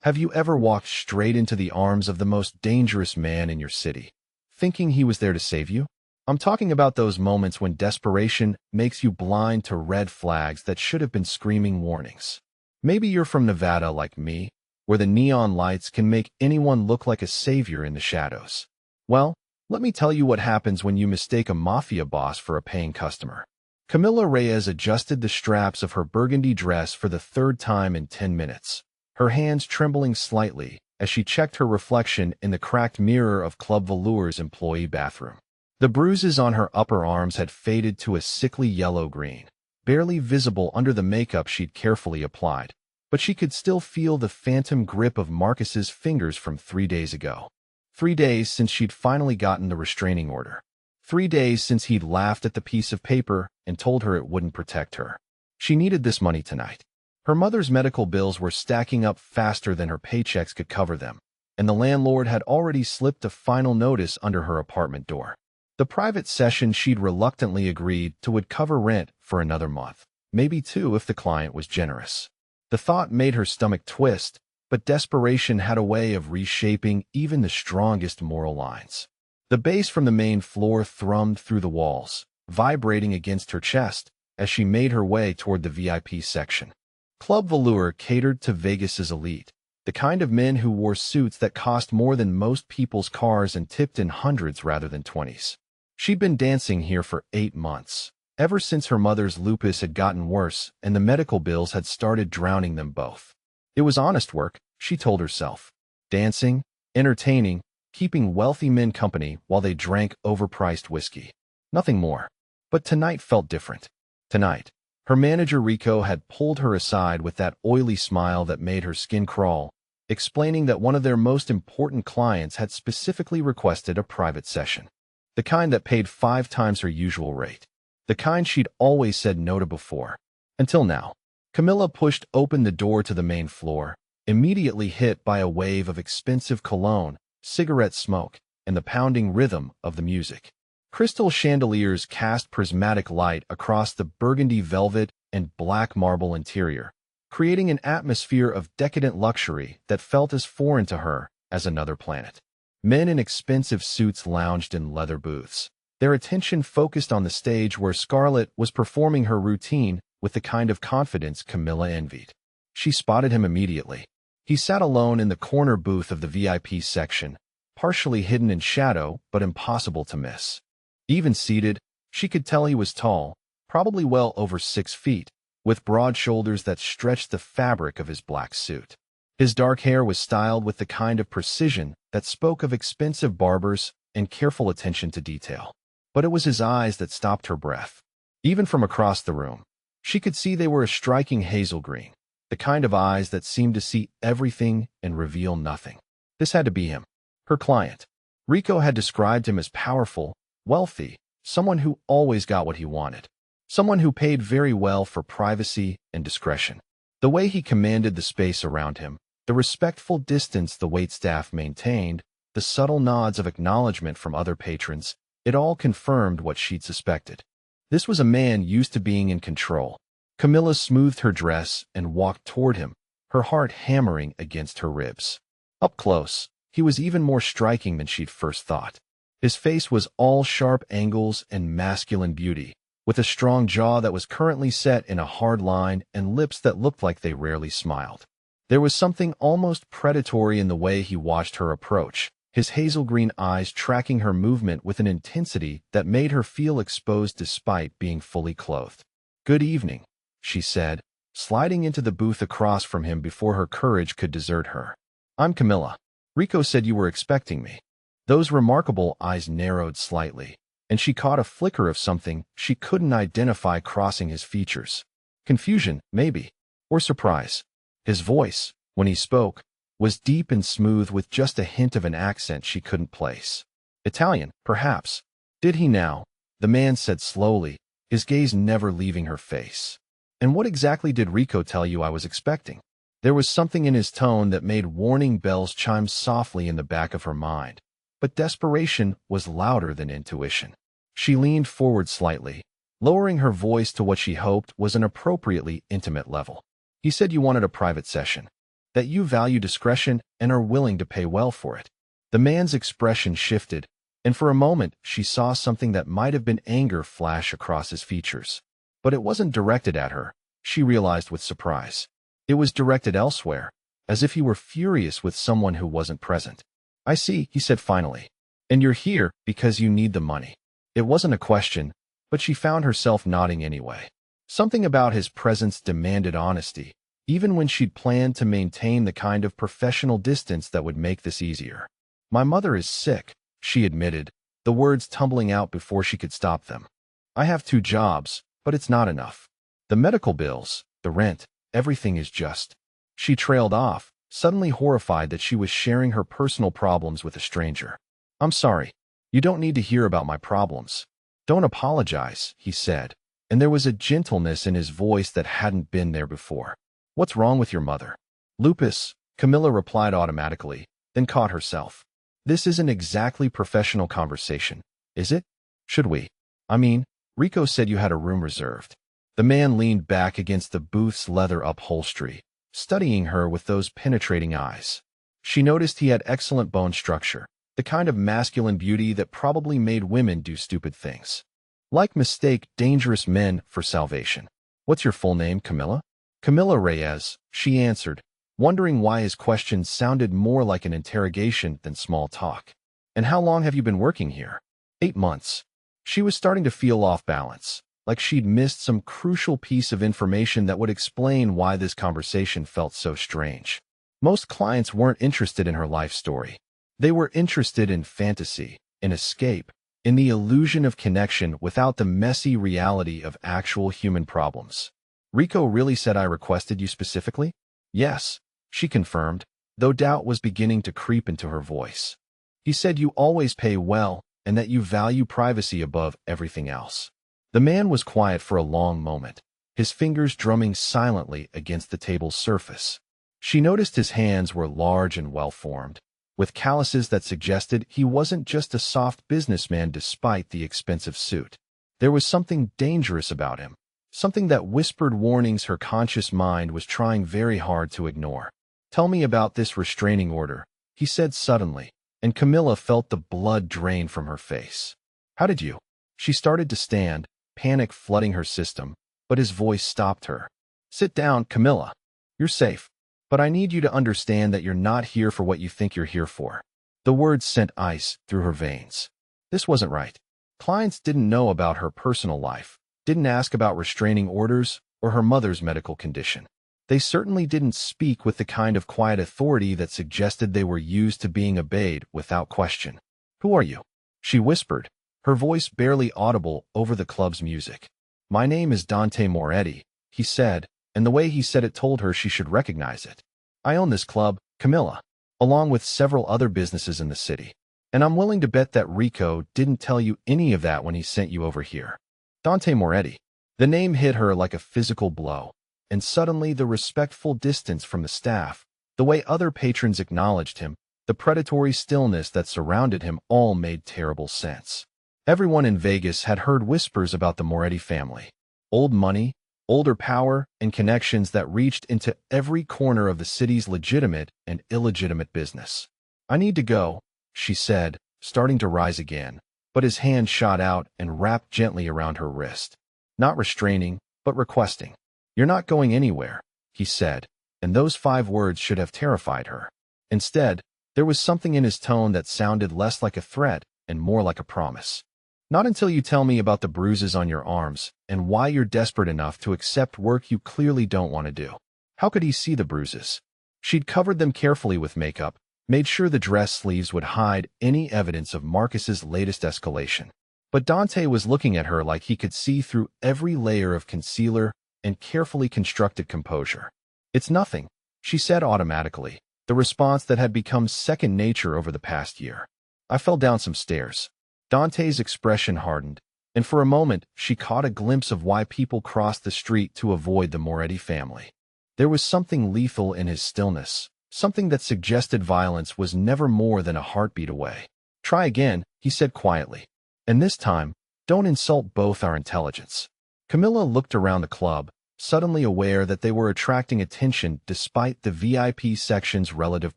Have you ever walked straight into the arms of the most dangerous man in your city, thinking he was there to save you? I'm talking about those moments when desperation makes you blind to red flags that should have been screaming warnings. Maybe you're from Nevada like me, where the neon lights can make anyone look like a savior in the shadows. Well, let me tell you what happens when you mistake a mafia boss for a paying customer. Camila Reyes adjusted the straps of her burgundy dress for the third time in 10 minutes, her hands trembling slightly as she checked her reflection in the cracked mirror of Club Velour's employee bathroom. The bruises on her upper arms had faded to a sickly yellow-green, barely visible under the makeup she'd carefully applied, but she could still feel the phantom grip of Marcus's fingers from 3 days ago. 3 days since she'd finally gotten the restraining order. 3 days since he'd laughed at the piece of paper and told her it wouldn't protect her. She needed this money tonight. Her mother's medical bills were stacking up faster than her paychecks could cover them, and the landlord had already slipped a final notice under her apartment door. The private session she'd reluctantly agreed to would cover rent for another month, maybe 2 if the client was generous. The thought made her stomach twist, but desperation had a way of reshaping even the strongest moral lines. The bass from the main floor thrummed through the walls, vibrating against her chest as she made her way toward the VIP section. Club Velour catered to Vegas's elite, the kind of men who wore suits that cost more than most people's cars and tipped in hundreds rather than 20s. She'd been dancing here for 8 months, ever since her mother's lupus had gotten worse and the medical bills had started drowning them both. It was honest work, she told herself. Dancing, entertaining, keeping wealthy men company while they drank overpriced whiskey. Nothing more. But tonight felt different. Tonight, her manager Rico had pulled her aside with that oily smile that made her skin crawl, explaining that one of their most important clients had specifically requested a private session. The kind that paid 5 times her usual rate. The kind she'd always said no to before. Until now. Camilla pushed open the door to the main floor, immediately hit by a wave of expensive cologne, cigarette smoke, and the pounding rhythm of the music. Crystal chandeliers cast prismatic light across the burgundy velvet and black marble interior, creating an atmosphere of decadent luxury that felt as foreign to her as another planet. Men in expensive suits lounged in leather booths, their attention focused on the stage where Scarlett was performing her routine with the kind of confidence Camilla envied. She spotted him immediately. He sat alone in the corner booth of the VIP section, partially hidden in shadow but impossible to miss. Even seated, she could tell he was tall, probably well over 6 feet, with broad shoulders that stretched the fabric of his black suit. His dark hair was styled with the kind of precision that spoke of expensive barbers and careful attention to detail. But it was his eyes that stopped her breath. Even from across the room, she could see they were a striking hazel green, the kind of eyes that seemed to see everything and reveal nothing. This had to be him, her client. Rico had described him as powerful, wealthy, someone who always got what he wanted, someone who paid very well for privacy and discretion. The way he commanded the space around him, the respectful distance the waitstaff maintained, the subtle nods of acknowledgement from other patrons, it all confirmed what she'd suspected. This was a man used to being in control. Camilla smoothed her dress and walked toward him, her heart hammering against her ribs. Up close, he was even more striking than she'd first thought. His face was all sharp angles and masculine beauty, with a strong jaw that was currently set in a hard line and lips that looked like they rarely smiled. There was something almost predatory in the way he watched her approach, his hazel-green eyes tracking her movement with an intensity that made her feel exposed despite being fully clothed. "Good evening," she said, sliding into the booth across from him before her courage could desert her. "I'm Camilla. Rico said you were expecting me." Those remarkable eyes narrowed slightly, and she caught a flicker of something she couldn't identify crossing his features. Confusion, maybe, or surprise. His voice, when he spoke, was deep and smooth with just a hint of an accent she couldn't place. Italian, perhaps. Did he now? The man said slowly, his gaze never leaving her face. "And what exactly did Rico tell you I was expecting?" There was something in his tone that made warning bells chime softly in the back of her mind. But desperation was louder than intuition. She leaned forward slightly, lowering her voice to what she hoped was an appropriately intimate level. "He said you wanted a private session." that you value discretion and are willing to pay well for it. The man's expression shifted, and for a moment she saw something that might have been anger flash across his features. But it wasn't directed at her, she realized with surprise. It was directed elsewhere, as if he were furious with someone who wasn't present. "I see," he said finally. "And you're here because you need the money." It wasn't a question, but she found herself nodding anyway. Something about his presence demanded honesty, even when she'd planned to maintain the kind of professional distance that would make this easier. "My mother is sick," she admitted, the words tumbling out before she could stop them. "I have 2 jobs, but it's not enough. The medical bills, the rent, everything is just." She trailed off, suddenly horrified that she was sharing her personal problems with a stranger. "I'm sorry. You don't need to hear about my problems." "Don't apologize," he said, and there was a gentleness in his voice that hadn't been there before. "What's wrong with your mother?" "Lupus," Camilla replied automatically, then caught herself. "This isn't exactly professional conversation, is it? Should we? I mean, Rico said you had a room reserved." The man leaned back against the booth's leather upholstery, studying her with those penetrating eyes. She noticed he had excellent bone structure, the kind of masculine beauty that probably made women do stupid things. Like mistake dangerous men for salvation. "What's your full name, Camilla?" "Camilla Reyes," she answered, wondering why his question sounded more like an interrogation than small talk. "And how long have you been working here?" 8 months. She was starting to feel off balance, like she'd missed some crucial piece of information that would explain why this conversation felt so strange. Most clients weren't interested in her life story. They were interested in fantasy, in escape, in the illusion of connection without the messy reality of actual human problems. "Rico really said I requested you specifically?" "Yes," she confirmed, though doubt was beginning to creep into her voice. "He said you always pay well and that you value privacy above everything else." The man was quiet for a long moment, his fingers drumming silently against the table's surface. She noticed his hands were large and well-formed, with calluses that suggested he wasn't just a soft businessman despite the expensive suit. There was something dangerous about him, something that whispered warnings her conscious mind was trying very hard to ignore. "Tell me about this restraining order," he said suddenly, and Camilla felt the blood drain from her face. "How did you?" She started to stand, panic flooding her system, but his voice stopped her. "Sit down, Camilla. You're safe. But I need you to understand that you're not here for what you think you're here for." The words sent ice through her veins. This wasn't right. Clients didn't know about her personal life, didn't ask about restraining orders or her mother's medical condition. They certainly didn't speak with the kind of quiet authority that suggested they were used to being obeyed without question. "Who are you?" she whispered, her voice barely audible over the club's music. "My name is Dante Moretti," he said, and the way he said it told her she should recognize it. "I own this club, Camilla, along with several other businesses in the city. And I'm willing to bet that Rico didn't tell you any of that when he sent you over here." Dante Moretti. The name hit her like a physical blow, and suddenly the respectful distance from the staff, the way other patrons acknowledged him, the predatory stillness that surrounded him all made terrible sense. Everyone in Vegas had heard whispers about the Moretti family. Old money, older power, and connections that reached into every corner of the city's legitimate and illegitimate business. "I need to go," she said, starting to rise again, but his hand shot out and wrapped gently around her wrist. Not restraining, but requesting. "You're not going anywhere," he said, and those 5 words should have terrified her. Instead, there was something in his tone that sounded less like a threat and more like a promise. "Not until you tell me about the bruises on your arms and why you're desperate enough to accept work you clearly don't want to do." How could he see the bruises? She'd covered them carefully with makeup, made sure the dress sleeves would hide any evidence of Marcus's latest escalation. But Dante was looking at her like he could see through every layer of concealer and carefully constructed composure. "It's nothing," she said automatically, the response that had become second nature over the past year. "I fell down some stairs." Dante's expression hardened, and for a moment she caught a glimpse of why people crossed the street to avoid the Moretti family. There was something lethal in his stillness, something that suggested violence was never more than a heartbeat away. "Try again," he said quietly. "And this time, don't insult both our intelligence." Camilla looked around the club, suddenly aware that they were attracting attention despite the VIP section's relative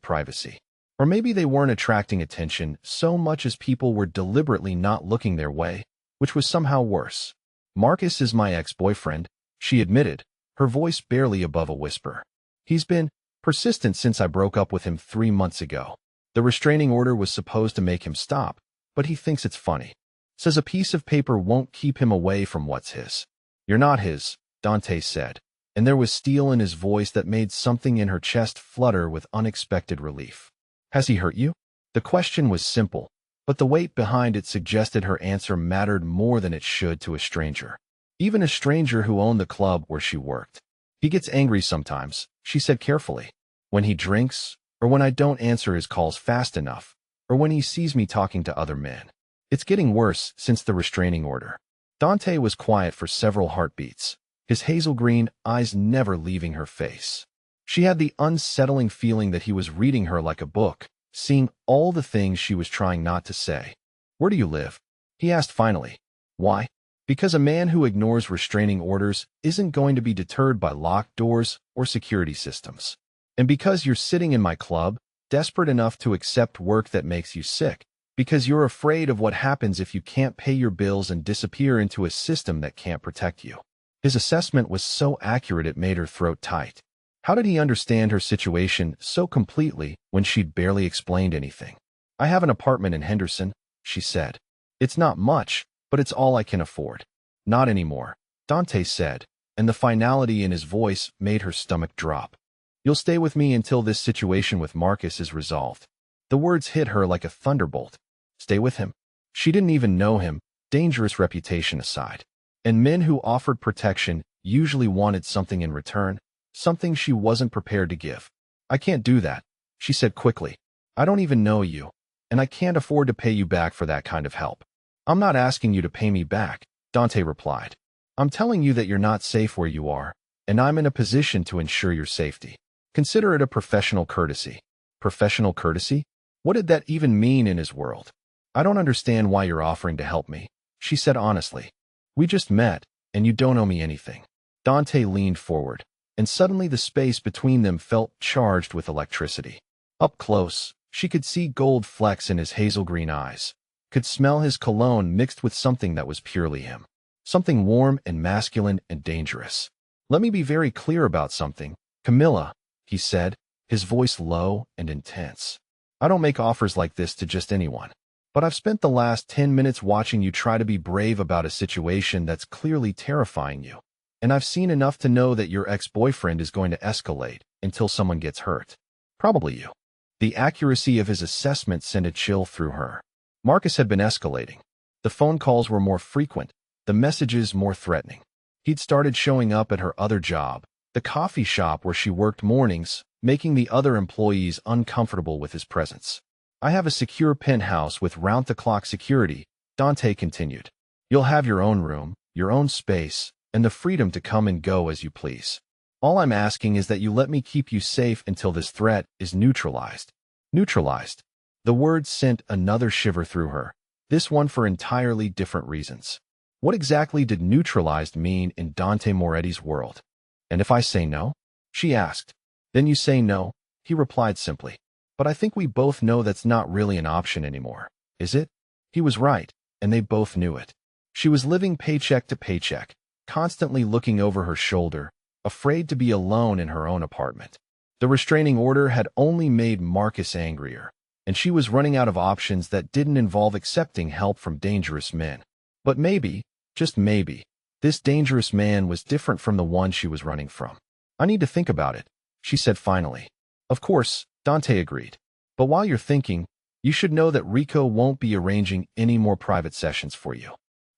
privacy. Or maybe they weren't attracting attention so much as people were deliberately not looking their way, which was somehow worse. Marcus is my ex-boyfriend, she admitted, her voice barely above a whisper. He's been persistent since I broke up with him 3 months ago. The restraining order was supposed to make him stop, but he thinks it's funny. Says a piece of paper won't keep him away from what's his. You're not his, Dante said, and there was steel in his voice that made something in her chest flutter with unexpected relief. Has he hurt you? The question was simple, but the weight behind it suggested her answer mattered more than it should to a stranger. Even a stranger who owned the club where she worked. He gets angry sometimes, she said carefully. When he drinks, or when I don't answer his calls fast enough, or when he sees me talking to other men. It's getting worse since the restraining order. Dante was quiet for several heartbeats, his hazel green eyes never leaving her face. She had the unsettling feeling that he was reading her like a book, seeing all the things she was trying not to say. Where do you live? He asked finally. Why? Because a man who ignores restraining orders isn't going to be deterred by locked doors or security systems. And because you're sitting in my club, desperate enough to accept work that makes you sick, because you're afraid of what happens if you can't pay your bills and disappear into a system that can't protect you. His assessment was so accurate it made her throat tight. How did he understand her situation so completely when she'd barely explained anything? I have an apartment in Henderson, she said. It's not much, but it's all I can afford. Not anymore, Dante said, and the finality in his voice made her stomach drop. You'll stay with me until this situation with Marcus is resolved. The words hit her like a thunderbolt. Stay with him? She didn't even know him, dangerous reputation aside. And men who offered protection usually wanted something in return, something she wasn't prepared to give. I can't do that, she said quickly. I don't even know you, and I can't afford to pay you back for that kind of help. I'm not asking you to pay me back, Dante replied. I'm telling you that you're not safe where you are, and I'm in a position to ensure your safety. Consider it a professional courtesy. Professional courtesy? What did that even mean in his world? I don't understand why you're offering to help me, she said honestly. We just met, and you don't owe me anything. Dante leaned forward, and suddenly the space between them felt charged with electricity. Up close, she could see gold flecks in his hazel green eyes, could smell his cologne mixed with something that was purely him. Something warm and masculine and dangerous. Let me be very clear about something, Camilla, he said, his voice low and intense. I don't make offers like this to just anyone. But I've spent the last 10 minutes watching you try to be brave about a situation that's clearly terrifying you. And I've seen enough to know that your ex-boyfriend is going to escalate until someone gets hurt. Probably you. The accuracy of his assessment sent a chill through her. Marcus had been escalating. The phone calls were more frequent, the messages more threatening. He'd started showing up at her other job, the coffee shop where she worked mornings, making the other employees uncomfortable with his presence. I have a secure penthouse with round-the-clock security, Dante continued. You'll have your own room, your own space, and the freedom to come and go as you please. All I'm asking is that you let me keep you safe until this threat is neutralized. Neutralized. The word sent another shiver through her, this one for entirely different reasons. What exactly did neutralized mean in Dante Moretti's world? And if I say no? She asked. Then you say no, he replied simply. But I think we both know that's not really an option anymore, is it? He was right, and they both knew it. She was living paycheck to paycheck, constantly looking over her shoulder, afraid to be alone in her own apartment. The restraining order had only made Marcus angrier, and she was running out of options that didn't involve accepting help from dangerous men. But maybe, just maybe, this dangerous man was different from the one she was running from. I need to think about it, she said finally. Of course, Dante agreed. But while you're thinking, you should know that Rico won't be arranging any more private sessions for you.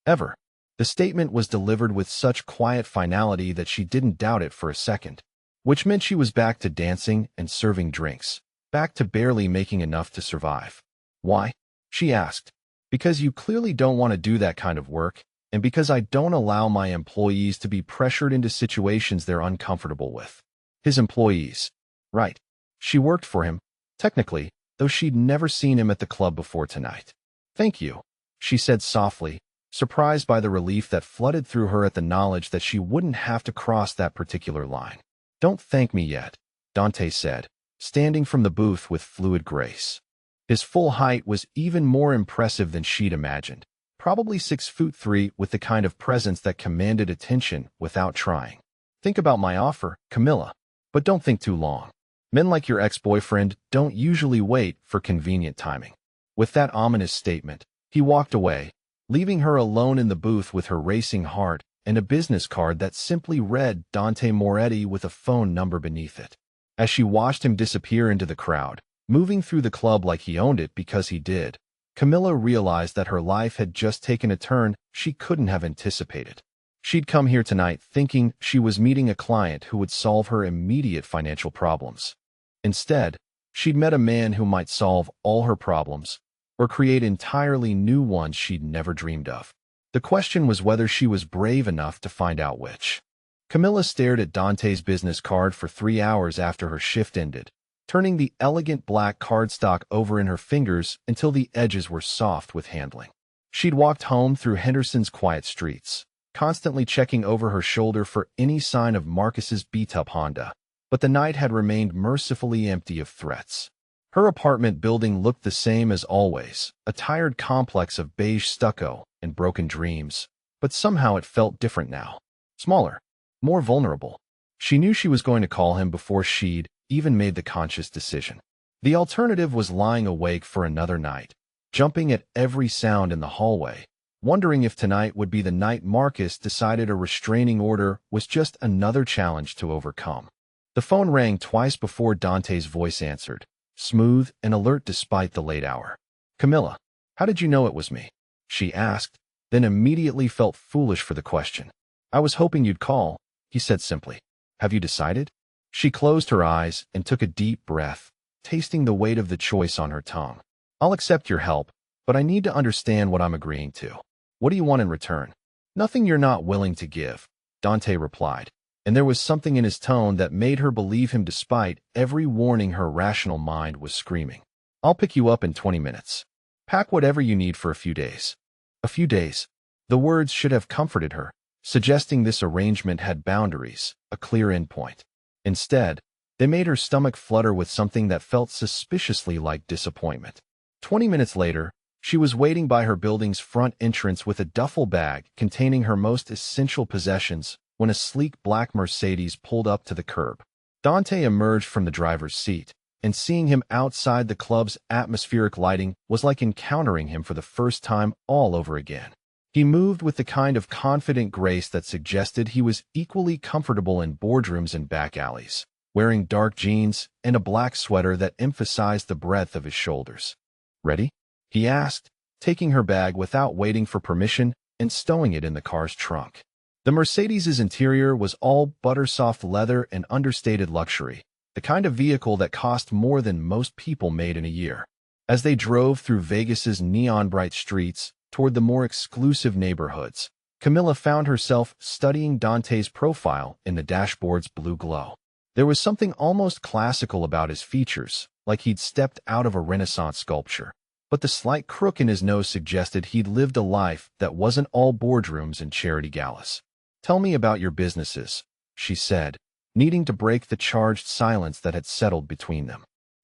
Ever. The statement was delivered with such quiet finality that she didn't doubt it for a second, which meant she was back to dancing and serving drinks, back to barely making enough to survive. Why? She asked. Because you clearly don't want to do that kind of work, and because I don't allow my employees to be pressured into situations they're uncomfortable with. His employees. Right. She worked for him, technically, though she'd never seen him at the club before tonight. Thank you, she said softly, surprised by the relief that flooded through her at the knowledge that she wouldn't have to cross that particular line. "Don't thank me yet," Dante said, standing from the booth with fluid grace. His full height was even more impressive than she'd imagined, probably 6'3", with the kind of presence that commanded attention without trying. "Think about my offer, Camilla, but don't think too long. Men like your ex-boyfriend don't usually wait for convenient timing." With that ominous statement, he walked away, leaving her alone in the booth with her racing heart and a business card that simply read Dante Moretti with a phone number beneath it. As she watched him disappear into the crowd, moving through the club like he owned it because he did, Camilla realized that her life had just taken a turn she couldn't have anticipated. She'd come here tonight thinking she was meeting a client who would solve her immediate financial problems. Instead, she'd met a man who might solve all her problems, or create entirely new ones she'd never dreamed of. The question was whether she was brave enough to find out which. Camilla stared at Dante's business card for 3 hours after her shift ended, turning the elegant black cardstock over in her fingers until the edges were soft with handling. She'd walked home through Henderson's quiet streets, constantly checking over her shoulder for any sign of Marcus's beat-up Honda, but the night had remained mercifully empty of threats. Her apartment building looked the same as always, a tired complex of beige stucco and broken dreams, but somehow it felt different now. Smaller, more vulnerable. She knew she was going to call him before she'd even made the conscious decision. The alternative was lying awake for another night, jumping at every sound in the hallway, wondering if tonight would be the night Marcus decided a restraining order was just another challenge to overcome. The phone rang twice before Dante's voice answered, smooth and alert despite the late hour. "Camilla, how did you know it was me?" she asked, then immediately felt foolish for the question. "I was hoping you'd call," he said simply. "Have you decided?" She closed her eyes and took a deep breath, tasting the weight of the choice on her tongue. "I'll accept your help, but I need to understand what I'm agreeing to. What do you want in return?" "Nothing you're not willing to give," Dante replied, and there was something in his tone that made her believe him despite every warning her rational mind was screaming. "I'll pick you up in 20 minutes. Pack whatever you need for a few days." A few days. The words should have comforted her, suggesting this arrangement had boundaries, a clear endpoint. Instead, they made her stomach flutter with something that felt suspiciously like disappointment. 20 minutes later, she was waiting by her building's front entrance with a duffel bag containing her most essential possessions when a sleek black Mercedes pulled up to the curb. Dante emerged from the driver's seat, and seeing him outside the club's atmospheric lighting was like encountering him for the first time all over again. He moved with the kind of confident grace that suggested he was equally comfortable in boardrooms and back alleys, wearing dark jeans and a black sweater that emphasized the breadth of his shoulders. "Ready?" he asked, taking her bag without waiting for permission and stowing it in the car's trunk. The Mercedes's interior was all butter-soft leather and understated luxury, the kind of vehicle that cost more than most people made in a year. As they drove through Vegas's neon-bright streets toward the more exclusive neighborhoods, Camilla found herself studying Dante's profile in the dashboard's blue glow. There was something almost classical about his features, like he'd stepped out of a Renaissance sculpture. But the slight crook in his nose suggested he'd lived a life that wasn't all boardrooms and charity galas. "Tell me about your businesses," she said, needing to break the charged silence that had settled between them.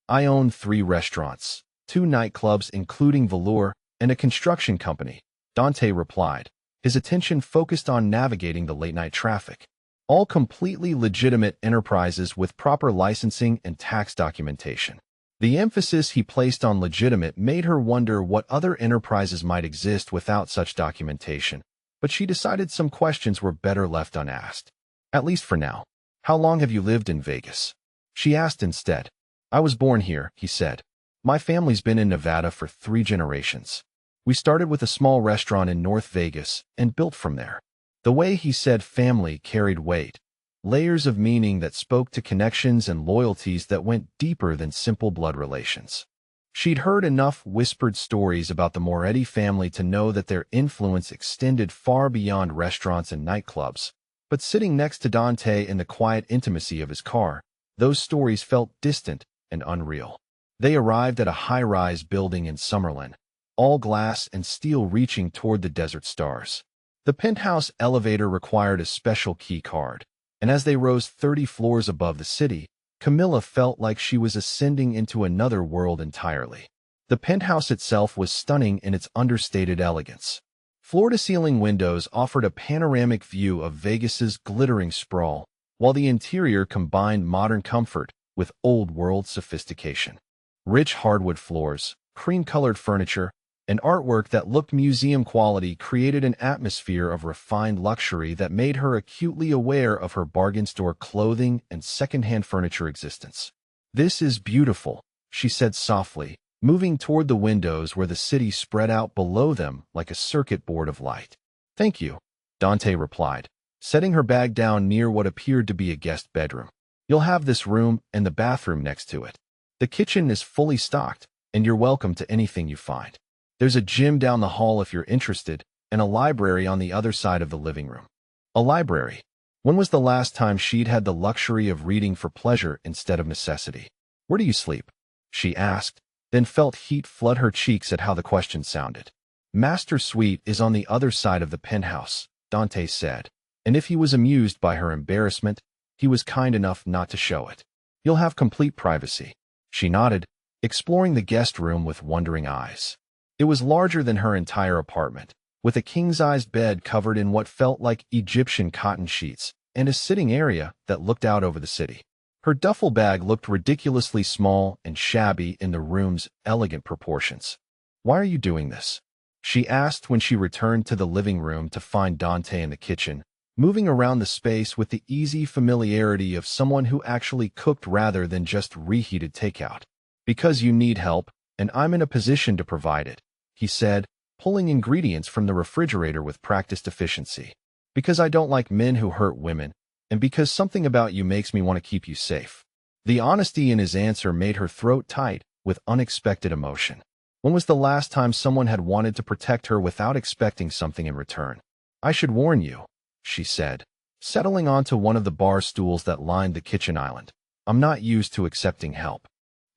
"I own 3 restaurants, 2 nightclubs including Velour, and a construction company," Dante replied, his attention focused on navigating the late-night traffic. All completely legitimate enterprises with proper licensing and tax documentation. The emphasis he placed on legitimate made her wonder what other enterprises might exist without such documentation, but she decided some questions were better left unasked. "At least for now. How long have you lived in Vegas?" she asked instead. "I was born here," he said. "My family's been in Nevada for 3 generations. We started with a small restaurant in North Vegas and built from there." The way he said family carried weight, layers of meaning that spoke to connections and loyalties that went deeper than simple blood relations. She'd heard enough whispered stories about the Moretti family to know that their influence extended far beyond restaurants and nightclubs, but sitting next to Dante in the quiet intimacy of his car, those stories felt distant and unreal. They arrived at a high-rise building in Summerlin, all glass and steel reaching toward the desert stars. The penthouse elevator required a special key card, and as they rose 30 floors above the city, Camilla felt like she was ascending into another world entirely. The penthouse itself was stunning in its understated elegance. Floor-to-ceiling windows offered a panoramic view of Vegas's glittering sprawl, while the interior combined modern comfort with old-world sophistication. Rich hardwood floors, cream-colored furniture, and artwork that looked museum-quality created an atmosphere of refined luxury that made her acutely aware of her bargain store clothing and second-hand furniture existence. "This is beautiful," she said softly, moving toward the windows where the city spread out below them like a circuit board of light. "Thank you," Dante replied, setting her bag down near what appeared to be a guest bedroom. "You'll have this room and the bathroom next to it. The kitchen is fully stocked, and you're welcome to anything you find. There's a gym down the hall if you're interested, and a library on the other side of the living room." A library. When was the last time she'd had the luxury of reading for pleasure instead of necessity? "Where do you sleep?" she asked, then felt heat flood her cheeks at how the question sounded. "Master Suite is on the other side of the penthouse," Dante said, and if he was amused by her embarrassment, he was kind enough not to show it. "You'll have complete privacy." She nodded, exploring the guest room with wondering eyes. It was larger than her entire apartment, with a king-sized bed covered in what felt like Egyptian cotton sheets and a sitting area that looked out over the city. Her duffel bag looked ridiculously small and shabby in the room's elegant proportions. "Why are you doing this?" she asked when she returned to the living room to find Dante in the kitchen, moving around the space with the easy familiarity of someone who actually cooked rather than just reheated takeout. "Because you need help, and I'm in a position to provide it," he said, pulling ingredients from the refrigerator with practiced efficiency. "Because I don't like men who hurt women, and because something about you makes me want to keep you safe." The honesty in his answer made her throat tight with unexpected emotion. When was the last time someone had wanted to protect her without expecting something in return? "I should warn you," she said, settling onto one of the bar stools that lined the kitchen island. "I'm not used to accepting help.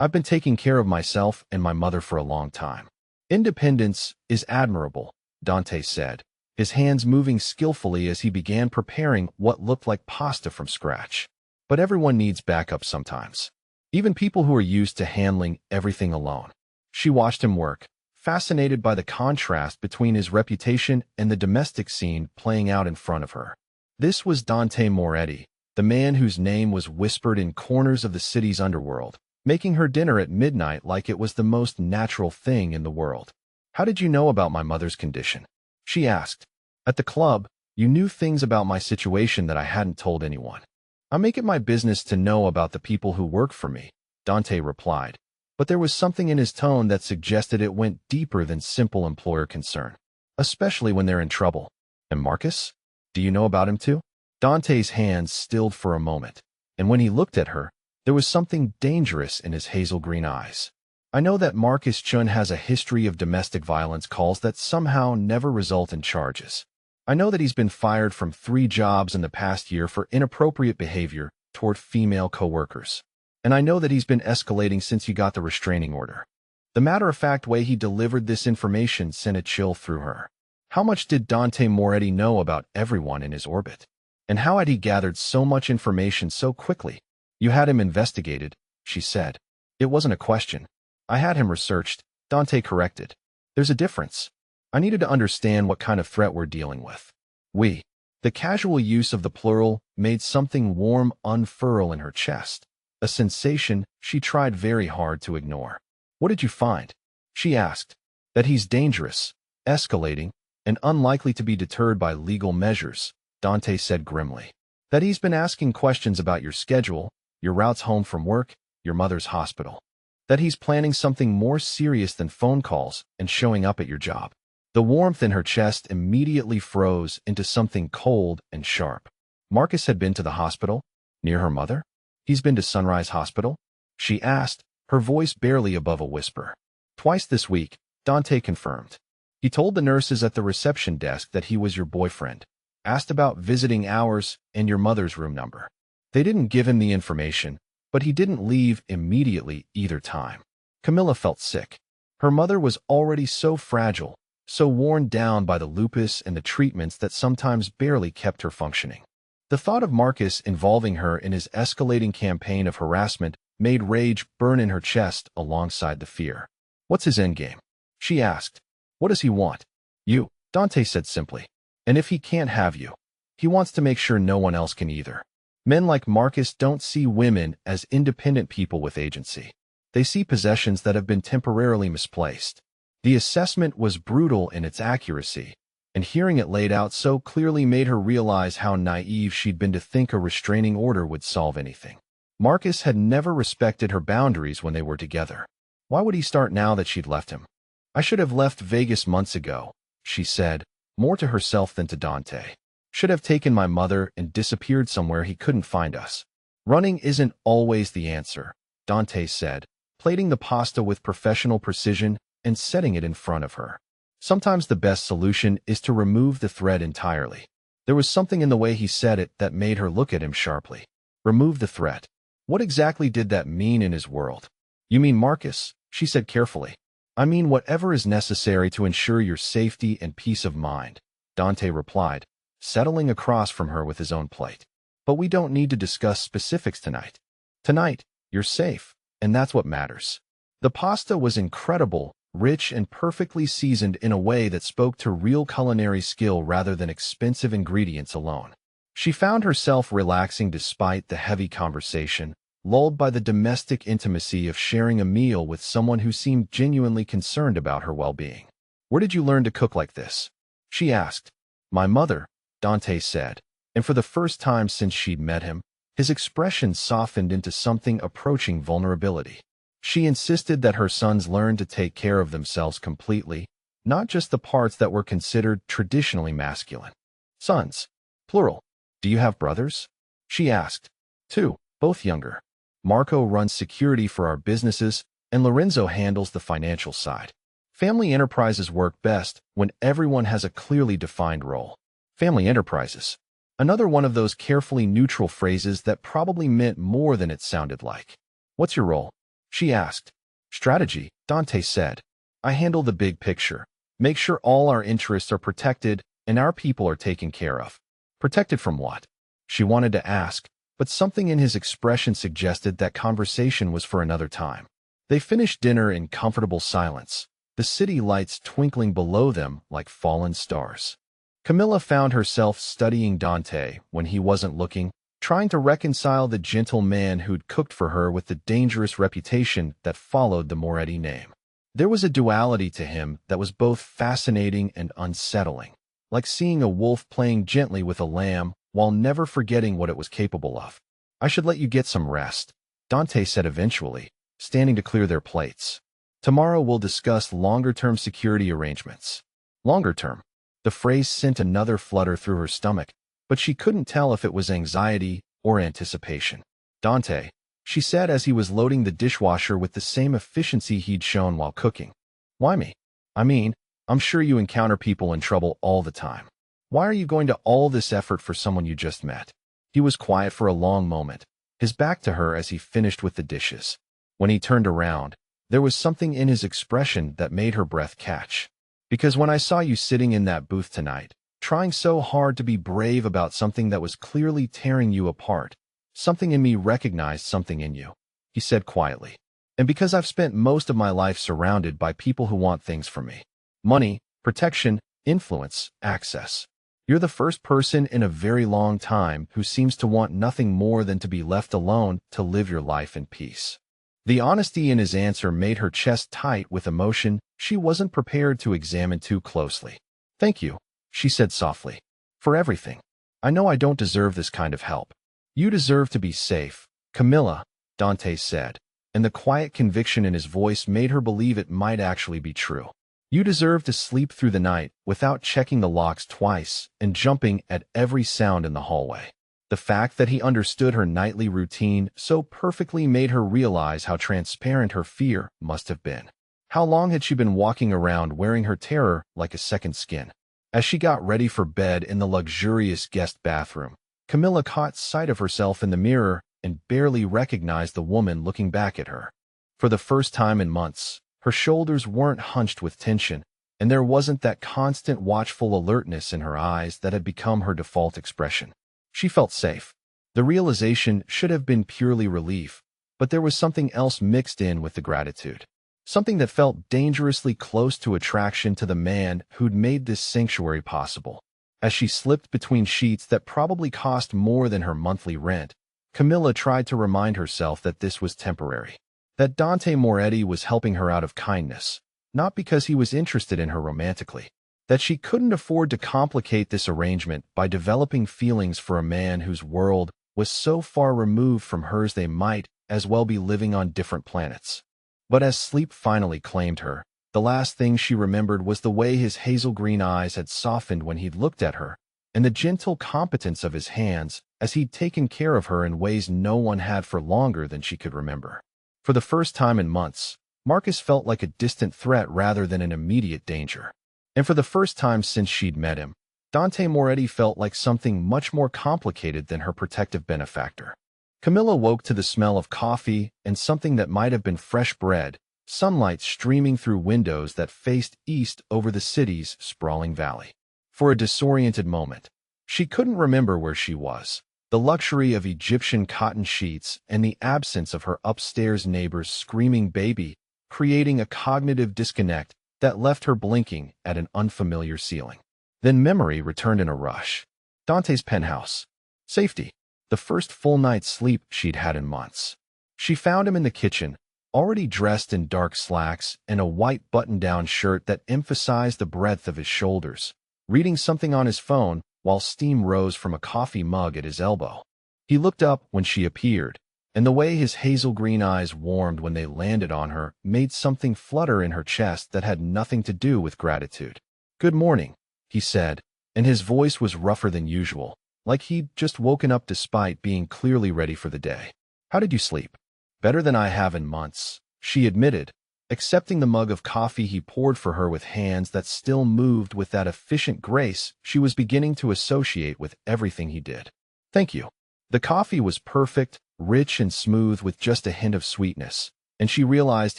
I've been taking care of myself and my mother for a long time." "Independence is admirable," Dante said, his hands moving skillfully as he began preparing what looked like pasta from scratch. "But everyone needs backup sometimes. Even people who are used to handling everything alone." She watched him work, fascinated by the contrast between his reputation and the domestic scene playing out in front of her. This was Dante Moretti, the man whose name was whispered in corners of the city's underworld, making her dinner at midnight like it was the most natural thing in the world. "How did you know about my mother's condition?" she asked. "At the club, you knew things about my situation that I hadn't told anyone." "I make it my business to know about the people who work for me," Dante replied, but there was something in his tone that suggested it went deeper than simple employer concern, especially when they're in trouble. "And Marcus? Do you know about him too?" Dante's hands stilled for a moment, and when he looked at her, there was something dangerous in his hazel green eyes. "I know that Marcus Chun has a history of domestic violence calls that somehow never result in charges. I know that he's been fired from 3 jobs in the past year for inappropriate behavior toward female coworkers. And I know that he's been escalating since he got the restraining order." The matter-of-fact way he delivered this information sent a chill through her. How much did Dante Moretti know about everyone in his orbit? And how had he gathered so much information so quickly? "You had him investigated," she said. "It wasn't a question. I had him researched," Dante corrected. "There's a difference. I needed to understand what kind of threat we're dealing with." "We." The casual use of the plural made something warm unfurl in her chest, a sensation she tried very hard to ignore. "What did you find?" she asked. "That he's dangerous, escalating, and unlikely to be deterred by legal measures," Dante said grimly. "That he's been asking questions about your schedule, your routes home from work, your mother's hospital. That he's planning something more serious than phone calls and showing up at your job." The warmth in her chest immediately froze into something cold and sharp. Marcus had been to the hospital? Near her mother? "He's been to Sunrise Hospital?" she asked, her voice barely above a whisper. "Twice this week," Dante confirmed. "He told the nurses at the reception desk that he was your boyfriend, asked about visiting hours and your mother's room number. They didn't give him the information, but he didn't leave immediately either time." Camilla felt sick. Her mother was already so fragile, so worn down by the lupus and the treatments that sometimes barely kept her functioning. The thought of Marcus involving her in his escalating campaign of harassment made rage burn in her chest alongside the fear. "What's his endgame?" she asked. "What does he want?" "You," Dante said simply. "And if he can't have you, he wants to make sure no one else can either." Men like Marcus don't see women as independent people with agency. They see possessions that have been temporarily misplaced. The assessment was brutal in its accuracy, and hearing it laid out so clearly made her realize how naive she'd been to think a restraining order would solve anything. Marcus had never respected her boundaries when they were together. Why would he start now that she'd left him? "I should have left Vegas months ago," she said, more to herself than to Dante. "Should have taken my mother and disappeared somewhere he couldn't find us." "Running isn't always the answer," Dante said, plating the pasta with professional precision and setting it in front of her. "Sometimes the best solution is to remove the threat entirely." There was something in the way he said it that made her look at him sharply. Remove the threat. What exactly did that mean in his world? "You mean Marcus?" she said carefully. "I mean whatever is necessary to ensure your safety and peace of mind," Dante replied, settling across from her with his own plate. "But we don't need to discuss specifics tonight. Tonight, you're safe, and that's what matters." The pasta was incredible, rich and perfectly seasoned in a way that spoke to real culinary skill rather than expensive ingredients alone. She found herself relaxing despite the heavy conversation, lulled by the domestic intimacy of sharing a meal with someone who seemed genuinely concerned about her well-being. "Where did you learn to cook like this?" she asked. "My mother," Dante said, and for the first time since she'd met him, his expression softened into something approaching vulnerability. She insisted that her sons learn to take care of themselves completely, not just the parts that were considered traditionally masculine. "Sons, plural. Do you have brothers?" she asked. "Two, both younger. Marco runs security for our businesses, and Lorenzo handles the financial side. Family enterprises work best when everyone has a clearly defined role." Family enterprises. Another one of those carefully neutral phrases that probably meant more than it sounded like. "What's your role?" she asked. "Strategy," Dante said. "I handle the big picture. Make sure all our interests are protected and our people are taken care of." Protected from what? She wanted to ask, but something in his expression suggested that conversation was for another time. They finished dinner in comfortable silence, the city lights twinkling below them like fallen stars. Camilla found herself studying Dante when he wasn't looking, trying to reconcile the gentle man who'd cooked for her with the dangerous reputation that followed the Moretti name. There was a duality to him that was both fascinating and unsettling, like seeing a wolf playing gently with a lamb while never forgetting what it was capable of. "I should let you get some rest," Dante said eventually, standing to clear their plates. "Tomorrow we'll discuss longer-term security arrangements." Longer term. The phrase sent another flutter through her stomach, but she couldn't tell if it was anxiety or anticipation. "Dante," she said as he was loading the dishwasher with the same efficiency he'd shown while cooking. "Why me? I mean, I'm sure you encounter people in trouble all the time. Why are you going to all this effort for someone you just met?" He was quiet for a long moment, his back to her as he finished with the dishes. When he turned around, there was something in his expression that made her breath catch. "Because when I saw you sitting in that booth tonight, trying so hard to be brave about something that was clearly tearing you apart, something in me recognized something in you," he said quietly. "And because I've spent most of my life surrounded by people who want things from me. Money, protection, influence, access. You're the first person in a very long time who seems to want nothing more than to be left alone to live your life in peace." The honesty in his answer made her chest tight with emotion she wasn't prepared to examine too closely. "Thank you," she said softly, "for everything. I know I don't deserve this kind of help." "You deserve to be safe, Camilla," Dante said, and the quiet conviction in his voice made her believe it might actually be true. "You deserve to sleep through the night without checking the locks twice and jumping at every sound in the hallway." The fact that he understood her nightly routine so perfectly made her realize how transparent her fear must have been. How long had she been walking around wearing her terror like a second skin? As she got ready for bed in the luxurious guest bathroom, Camilla caught sight of herself in the mirror and barely recognized the woman looking back at her. For the first time in months, Her shoulders weren't hunched with tension, and there wasn't that constant watchful alertness in her eyes that had become her default expression. She felt safe. The realization should have been purely relief, but there was something else mixed in with the gratitude. Something that felt dangerously close to attraction to the man who'd made this sanctuary possible. As she slipped between sheets that probably cost more than her monthly rent, Camilla tried to remind herself that this was temporary. That Dante Moretti was helping her out of kindness, not because he was interested in her romantically. That she couldn't afford to complicate this arrangement by developing feelings for a man whose world was so far removed from hers they might as well be living on different planets. But as sleep finally claimed her, the last thing she remembered was the way his hazel green eyes had softened when he'd looked at her, and the gentle competence of his hands as he'd taken care of her in ways no one had for longer than she could remember. For the first time in months, Marcus felt like a distant threat rather than an immediate danger. And for the first time since she'd met him, Dante Moretti felt like something much more complicated than her protective benefactor. Camilla woke to the smell of coffee and something that might have been fresh bread, sunlight streaming through windows that faced east over the city's sprawling valley. For a disoriented moment, she couldn't remember where she was. The luxury of Egyptian cotton sheets and the absence of her upstairs neighbor's screaming baby, creating a cognitive disconnect that left her blinking at an unfamiliar ceiling. Then memory returned in a rush. Dante's penthouse. Safety. The first full night's sleep she'd had in months. She found him in the kitchen, already dressed in dark slacks and a white button-down shirt that emphasized the breadth of his shoulders, reading something on his phone while steam rose from a coffee mug at his elbow. He looked up when she appeared, and the way his hazel green eyes warmed when they landed on her made something flutter in her chest that had nothing to do with gratitude. "Good morning," he said, and his voice was rougher than usual, like he'd just woken up despite being clearly ready for the day. "How did you sleep?" "Better than I have in months," she admitted, accepting the mug of coffee he poured for her with hands that still moved with that efficient grace she was beginning to associate with everything he did. "Thank you." The coffee was perfect, rich and smooth with just a hint of sweetness, and she realized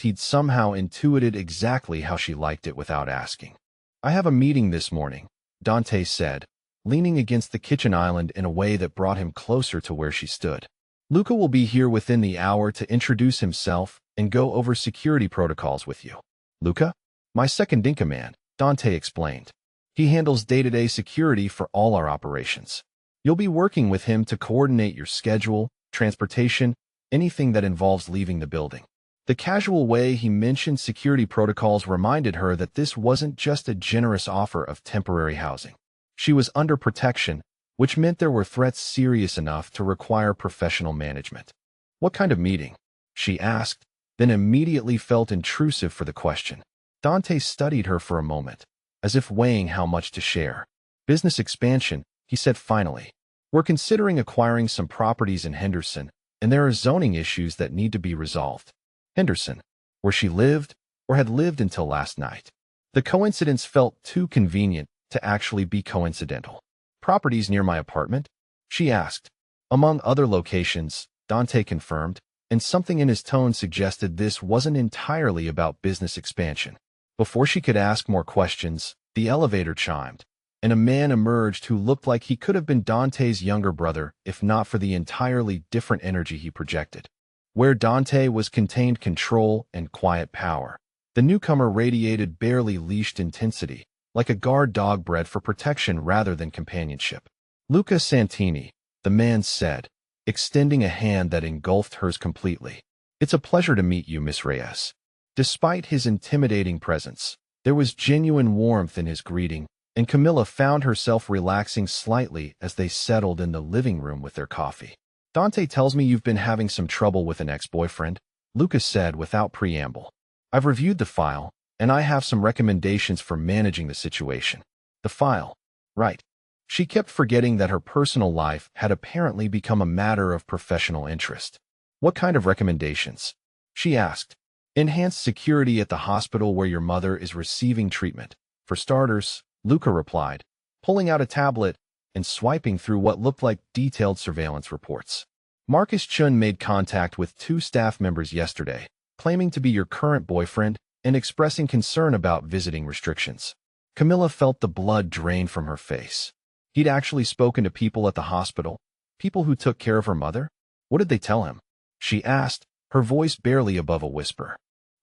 he'd somehow intuited exactly how she liked it without asking. "I have a meeting this morning," Dante said, leaning against the kitchen island in a way that brought him closer to where she stood. "Luca will be here within the hour to introduce himself and go over security protocols with you." "Luca?" "My second-in-command," Dante explained. "He handles day-to-day security for all our operations. You'll be working with him to coordinate your schedule, transportation, anything that involves leaving the building." The casual way he mentioned security protocols reminded her that this wasn't just a generous offer of temporary housing. She was under protection, which meant there were threats serious enough to require professional management. "What kind of meeting?" she asked, then immediately felt intrusive for the question. Dante studied her for a moment, as if weighing how much to share. "Business expansion," he said finally. "We're considering acquiring some properties in Henderson, and there are zoning issues that need to be resolved." Henderson, where she lived, or had lived until last night. The coincidence felt too convenient to actually be coincidental. "Properties near my apartment?" she asked. "Among other locations," Dante confirmed, and something in his tone suggested this wasn't entirely about business expansion. Before she could ask more questions, the elevator chimed, and a man emerged who looked like he could have been Dante's younger brother if not for the entirely different energy he projected. Where Dante was contained control and quiet power, the newcomer radiated barely leashed intensity, like a guard dog bred for protection rather than companionship. "Luca Santini," the man said, extending a hand that engulfed hers completely. "It's a pleasure to meet you, Miss Reyes." Despite his intimidating presence, there was genuine warmth in his greeting, and Camilla found herself relaxing slightly as they settled in the living room with their coffee. "Dante tells me you've been having some trouble with an ex-boyfriend," Lucas said without preamble. "I've reviewed the file, and I have some recommendations for managing the situation." The file. Right. She kept forgetting that her personal life had apparently become a matter of professional interest. "What kind of recommendations?" she asked. "Enhanced security at the hospital where your mother is receiving treatment. For starters," Luca replied, pulling out a tablet and swiping through what looked like detailed surveillance reports. "Marcus Chun made contact with 2 staff members yesterday, claiming to be your current boyfriend and expressing concern about visiting restrictions. Camilla felt the blood drain from her face. He'd actually spoken to people at the hospital, people who took care of her mother? What did they tell him? She asked, her voice barely above a whisper.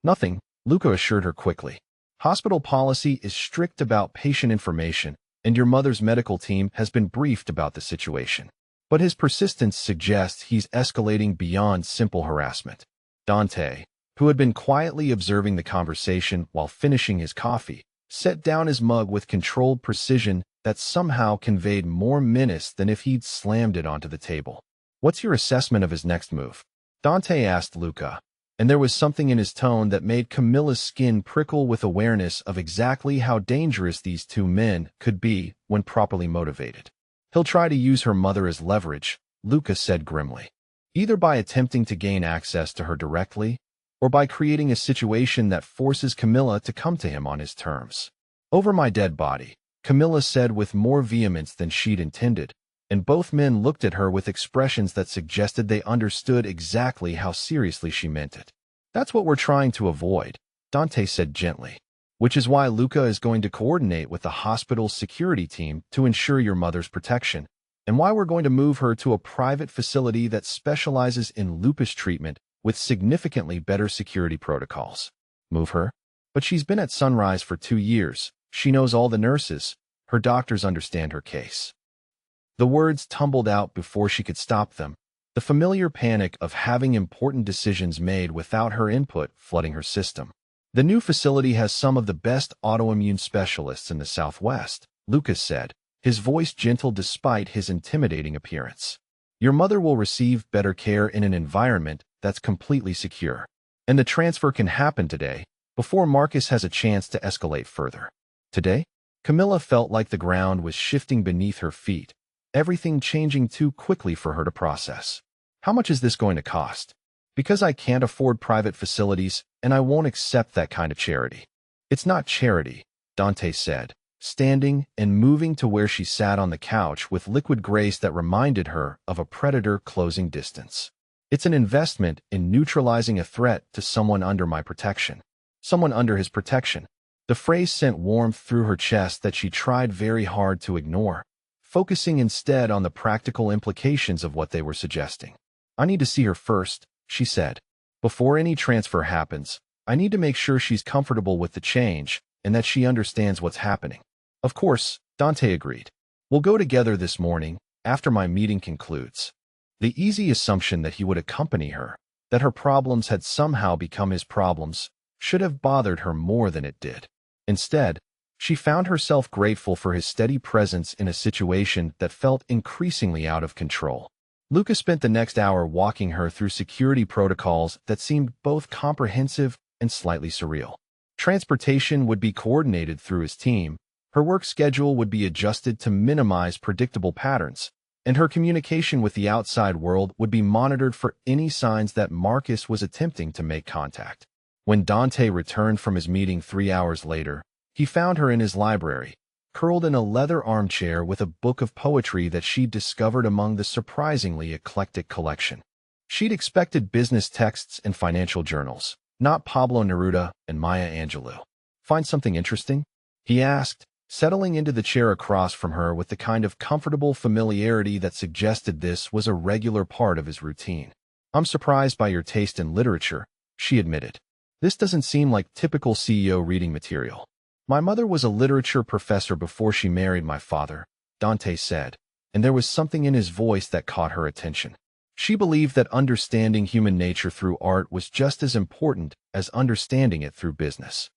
Nothing, Luca assured her quickly. Hospital policy is strict about patient information, and your mother's medical team has been briefed about the situation. But his persistence suggests he's escalating beyond simple harassment. Dante, who had been quietly observing the conversation while finishing his coffee, set down his mug with controlled precision that somehow conveyed more menace than if he'd slammed it onto the table. What's your assessment of his next move? Dante asked Luca, and there was something in his tone that made Camilla's skin prickle with awareness of exactly how dangerous these two men could be when properly motivated. He'll try to use her mother as leverage, Luca said grimly, either by attempting to gain access to her directly, or by creating a situation that forces Camilla to come to him on his terms. Over my dead body, Camilla said with more vehemence than she'd intended, and both men looked at her with expressions that suggested they understood exactly how seriously she meant it. That's what we're trying to avoid, Dante said gently, which is why Luca is going to coordinate with the hospital's security team to ensure your mother's protection, and why we're going to move her to a private facility that specializes in lupus treatment with significantly better security protocols. Move her? But she's been at Sunrise for 2 years. She knows all the nurses. Her doctors understand her case. The words tumbled out before she could stop them, the familiar panic of having important decisions made without her input flooding her system. The new facility has some of the best autoimmune specialists in the Southwest, Lucas said, his voice gentle despite his intimidating appearance. Your mother will receive better care in an environment that's completely secure. And the transfer can happen today, before Marcus has a chance to escalate further. Today? Camilla felt like the ground was shifting beneath her feet, everything changing too quickly for her to process. How much is this going to cost? Because I can't afford private facilities, and I won't accept that kind of charity. It's not charity, Dante said, standing and moving to where she sat on the couch with liquid grace that reminded her of a predator closing distance. It's an investment in neutralizing a threat to someone under my protection. Someone under his protection. The phrase sent warmth through her chest that she tried very hard to ignore, focusing instead on the practical implications of what they were suggesting. I need to see her first, she said. Before any transfer happens, I need to make sure she's comfortable with the change and that she understands what's happening. Of course, Dante agreed. We'll go together this morning, after my meeting concludes. The easy assumption that he would accompany her, that her problems had somehow become his problems, should have bothered her more than it did. Instead, she found herself grateful for his steady presence in a situation that felt increasingly out of control. Lucas spent the next hour walking her through security protocols that seemed both comprehensive and slightly surreal. Transportation would be coordinated through his team, her work schedule would be adjusted to minimize predictable patterns, and her communication with the outside world would be monitored for any signs that Marcus was attempting to make contact. When Dante returned from his meeting 3 hours later, he found her in his library, curled in a leather armchair with a book of poetry that she'd discovered among the surprisingly eclectic collection. She'd expected business texts and financial journals, not Pablo Neruda and Maya Angelou. Find something interesting? He asked, settling into the chair across from her with the kind of comfortable familiarity that suggested this was a regular part of his routine. I'm surprised by your taste in literature, she admitted. This doesn't seem like typical CEO reading material. My mother was a literature professor before she married my father, Dante said, and there was something in his voice that caught her attention. She believed that understanding human nature through art was just as important as understanding it through business.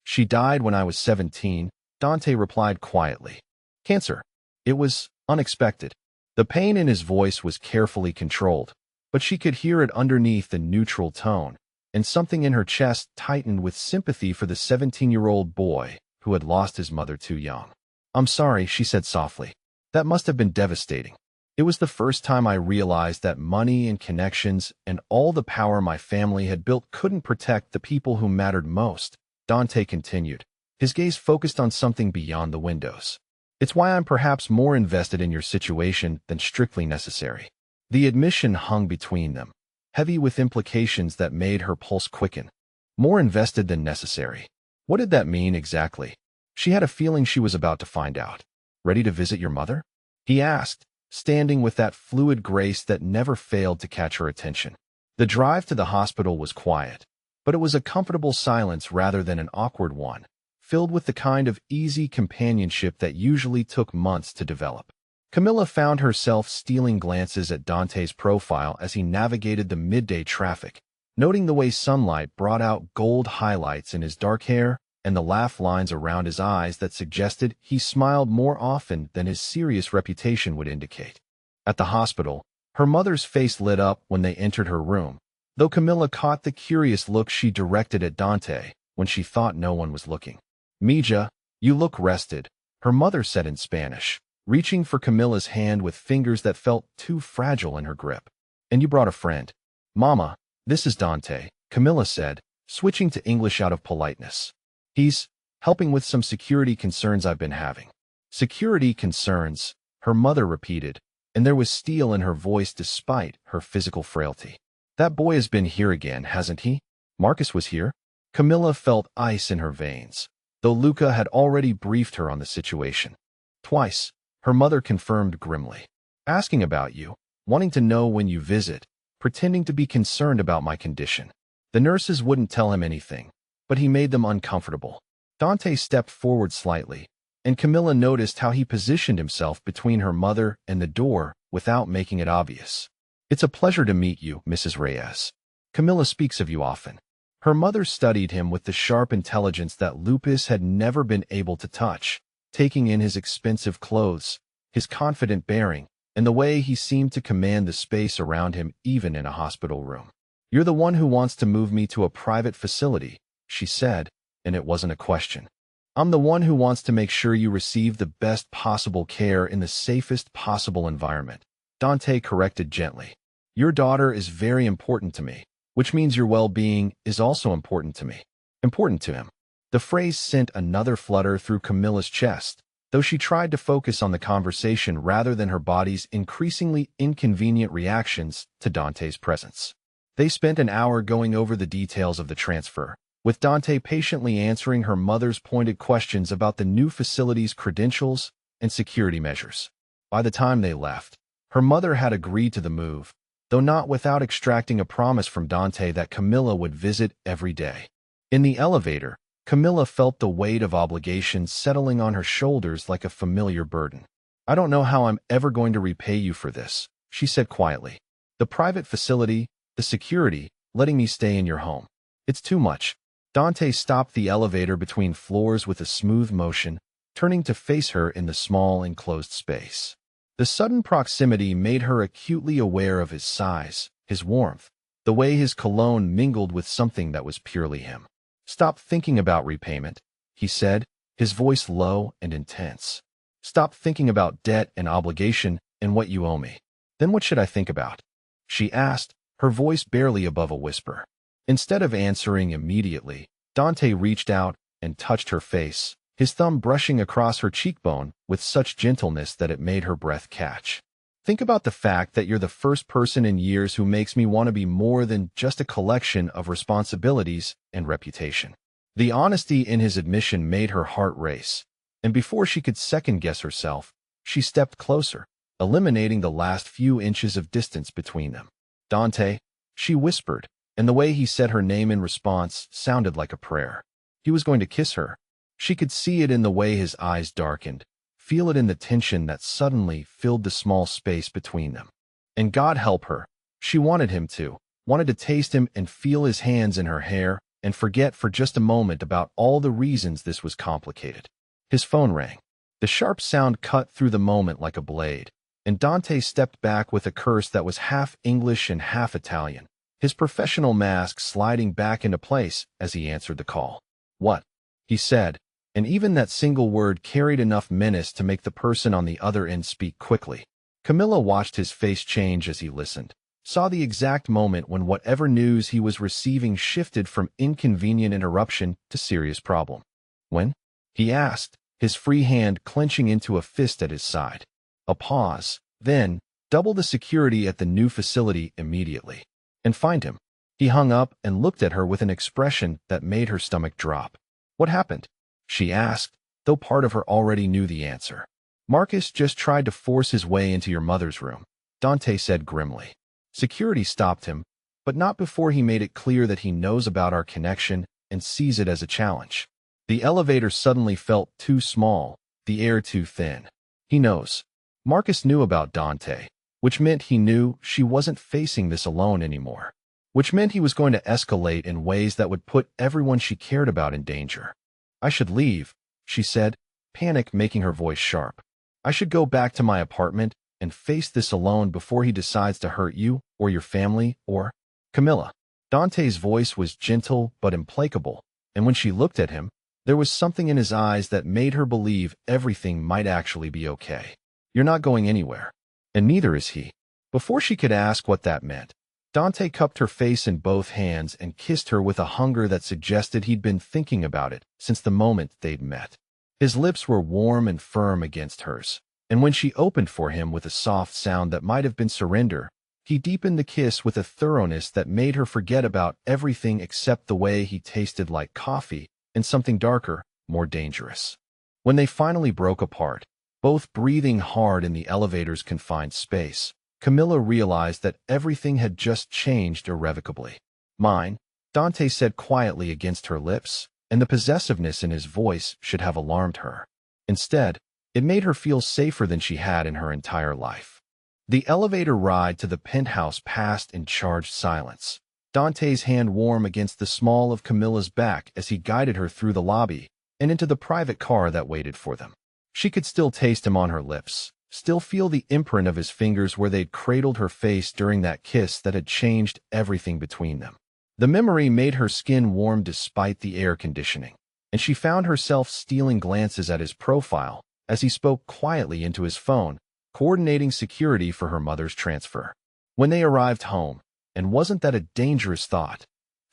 She died when I was 17, Dante replied quietly. Cancer. It was unexpected. The pain in his voice was carefully controlled, but she could hear it underneath the neutral tone, and something in her chest tightened with sympathy for the 17-year-old boy who had lost his mother too young. I'm sorry, she said softly. That must have been devastating. It was the first time I realized that money and connections and all the power my family had built couldn't protect the people who mattered most, Dante continued, his gaze focused on something beyond the windows. It's why I'm perhaps more invested in your situation than strictly necessary. The admission hung between them, heavy with implications that made her pulse quicken. more invested than necessary. What did that mean exactly? She had a feeling she was about to find out. Ready to visit your mother? He asked, standing with that fluid grace that never failed to catch her attention. The drive to the hospital was quiet, but it was a comfortable silence rather than an awkward one, filled with the kind of easy companionship that usually took months to develop. Camilla found herself stealing glances at Dante's profile as he navigated the midday traffic, noting the way sunlight brought out gold highlights in his dark hair and the laugh lines around his eyes that suggested he smiled more often than his serious reputation would indicate. At the hospital, her mother's face lit up when they entered her room, though Camilla caught the curious look she directed at Dante when she thought no one was looking. "Mija, you look rested," her mother said in Spanish, reaching for Camilla's hand with fingers that felt too fragile in her grip. "And you brought a friend." "Mama, this is Dante," Camilla said, switching to English out of politeness. "He's helping with some security concerns I've been having." "Security concerns," her mother repeated, and there was steel in her voice despite her physical frailty. "That boy has been here again, hasn't he? Marcus was here?" Camilla felt ice in her veins, though Luca had already briefed her on the situation. "Twice," her mother confirmed grimly. "Asking about you, wanting to know when you visit, pretending to be concerned about my condition." The nurses wouldn't tell him anything, but he made them uncomfortable. Dante stepped forward slightly, and Camilla noticed how he positioned himself between her mother and the door without making it obvious. "It's a pleasure to meet you, Mrs. Reyes. Camilla speaks of you often." Her mother studied him with the sharp intelligence that Lupus had never been able to touch, taking in his expensive clothes, his confident bearing, and the way he seemed to command the space around him even in a hospital room. "You're the one who wants to move me to a private facility," she said, and it wasn't a question. "I'm the one who wants to make sure you receive the best possible care in the safest possible environment," Dante corrected gently. "Your daughter is very important to me, which means your well-being is also important to me." Important to him. The phrase sent another flutter through Camilla's chest, though she tried to focus on the conversation rather than her body's increasingly inconvenient reactions to Dante's presence. They spent an hour going over the details of the transfer, with Dante patiently answering her mother's pointed questions about the new facility's credentials and security measures. By the time they left, her mother had agreed to the move, though not without extracting a promise from Dante that Camilla would visit every day. In the elevator, Camilla felt the weight of obligations settling on her shoulders like a familiar burden. "I don't know how I'm ever going to repay you for this," she said quietly. "The private facility, the security, letting me stay in your home. It's too much." Dante stopped the elevator between floors with a smooth motion, turning to face her in the small enclosed space. The sudden proximity made her acutely aware of his size, his warmth, the way his cologne mingled with something that was purely him. "Stop thinking about repayment," he said, his voice low and intense. "Stop thinking about debt and obligation and what you owe me." "Then what should I think about?" she asked, her voice barely above a whisper. Instead of answering immediately, Dante reached out and touched her face, his thumb brushing across her cheekbone with such gentleness that it made her breath catch. "Think about the fact that you're the first person in years who makes me want to be more than just a collection of responsibilities and reputation." The honesty in his admission made her heart race, and before she could second-guess herself, she stepped closer, eliminating the last few inches of distance between them. "Dante," she whispered, and the way he said her name in response sounded like a prayer. He was going to kiss her. She could see it in the way his eyes darkened, feel it in the tension that suddenly filled the small space between them. And God help her, she wanted him to, wanted to taste him and feel his hands in her hair and forget for just a moment about all the reasons this was complicated. His phone rang. The sharp sound cut through the moment like a blade, and Dante stepped back with a curse that was half English and half Italian, his professional mask sliding back into place as he answered the call. "What?" he said, and even that single word carried enough menace to make the person on the other end speak quickly. Camilla watched his face change as he listened, saw the exact moment when whatever news he was receiving shifted from inconvenient interruption to serious problem. "When?" he asked, his free hand clenching into a fist at his side. A pause, then, double the security at the new facility immediately. "And find him." He hung up and looked at her with an expression that made her stomach drop. What happened? She asked, though part of her already knew the answer. Marcus just tried to force his way into your mother's room, Dante said grimly. Security stopped him, but not before he made it clear that he knows about our connection and sees it as a challenge. The elevator suddenly felt too small, the air too thin. He knows. Marcus knew about Dante, which meant he knew she wasn't facing this alone anymore, which meant he was going to escalate in ways that would put everyone she cared about in danger. I should leave, she said, panic making her voice sharp. I should go back to my apartment and face this alone before he decides to hurt you or your family or Camilla. Dante's voice was gentle but implacable, and when she looked at him, there was something in his eyes that made her believe everything might actually be okay. You're not going anywhere, and neither is he. Before she could ask what that meant, Dante cupped her face in both hands and kissed her with a hunger that suggested he'd been thinking about it since the moment they'd met. His lips were warm and firm against hers, and when she opened for him with a soft sound that might have been surrender, he deepened the kiss with a thoroughness that made her forget about everything except the way he tasted like coffee and something darker, more dangerous. When they finally broke apart, both breathing hard in the elevator's confined space, Camilla realized that everything had just changed irrevocably. Mine, Dante said quietly against her lips, and the possessiveness in his voice should have alarmed her. Instead, it made her feel safer than she had in her entire life. The elevator ride to the penthouse passed in charged silence, Dante's hand warm against the small of Camilla's back as he guided her through the lobby and into the private car that waited for them. She could still taste him on her lips, still feel the imprint of his fingers where they'd cradled her face during that kiss that had changed everything between them. The memory made her skin warm despite the air conditioning, and she found herself stealing glances at his profile as he spoke quietly into his phone, coordinating security for her mother's transfer. When they arrived home, and wasn't that a dangerous thought?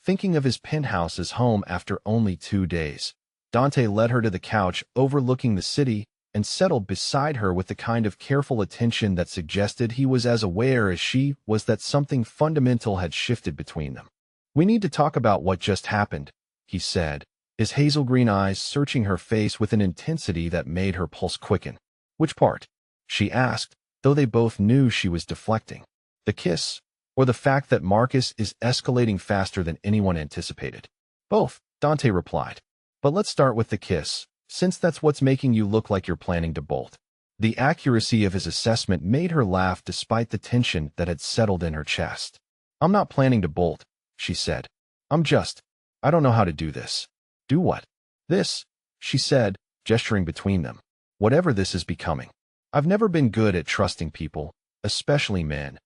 Thinking of his penthouse as home after only 2 days, Dante led her to the couch overlooking the city and settled beside her with the kind of careful attention that suggested he was as aware as she was that something fundamental had shifted between them. We need to talk about what just happened, he said, his hazel green eyes searching her face with an intensity that made her pulse quicken. Which part? She asked, though they both knew she was deflecting. The kiss, or the fact that Marcus is escalating faster than anyone anticipated? Both, Dante replied. But let's start with the kiss, since that's what's making you look like you're planning to bolt. The accuracy of his assessment made her laugh despite the tension that had settled in her chest. I'm not planning to bolt, she said. I don't know how to do this. Do what? This, she said, gesturing between them. Whatever this is becoming. I've never been good at trusting people, especially men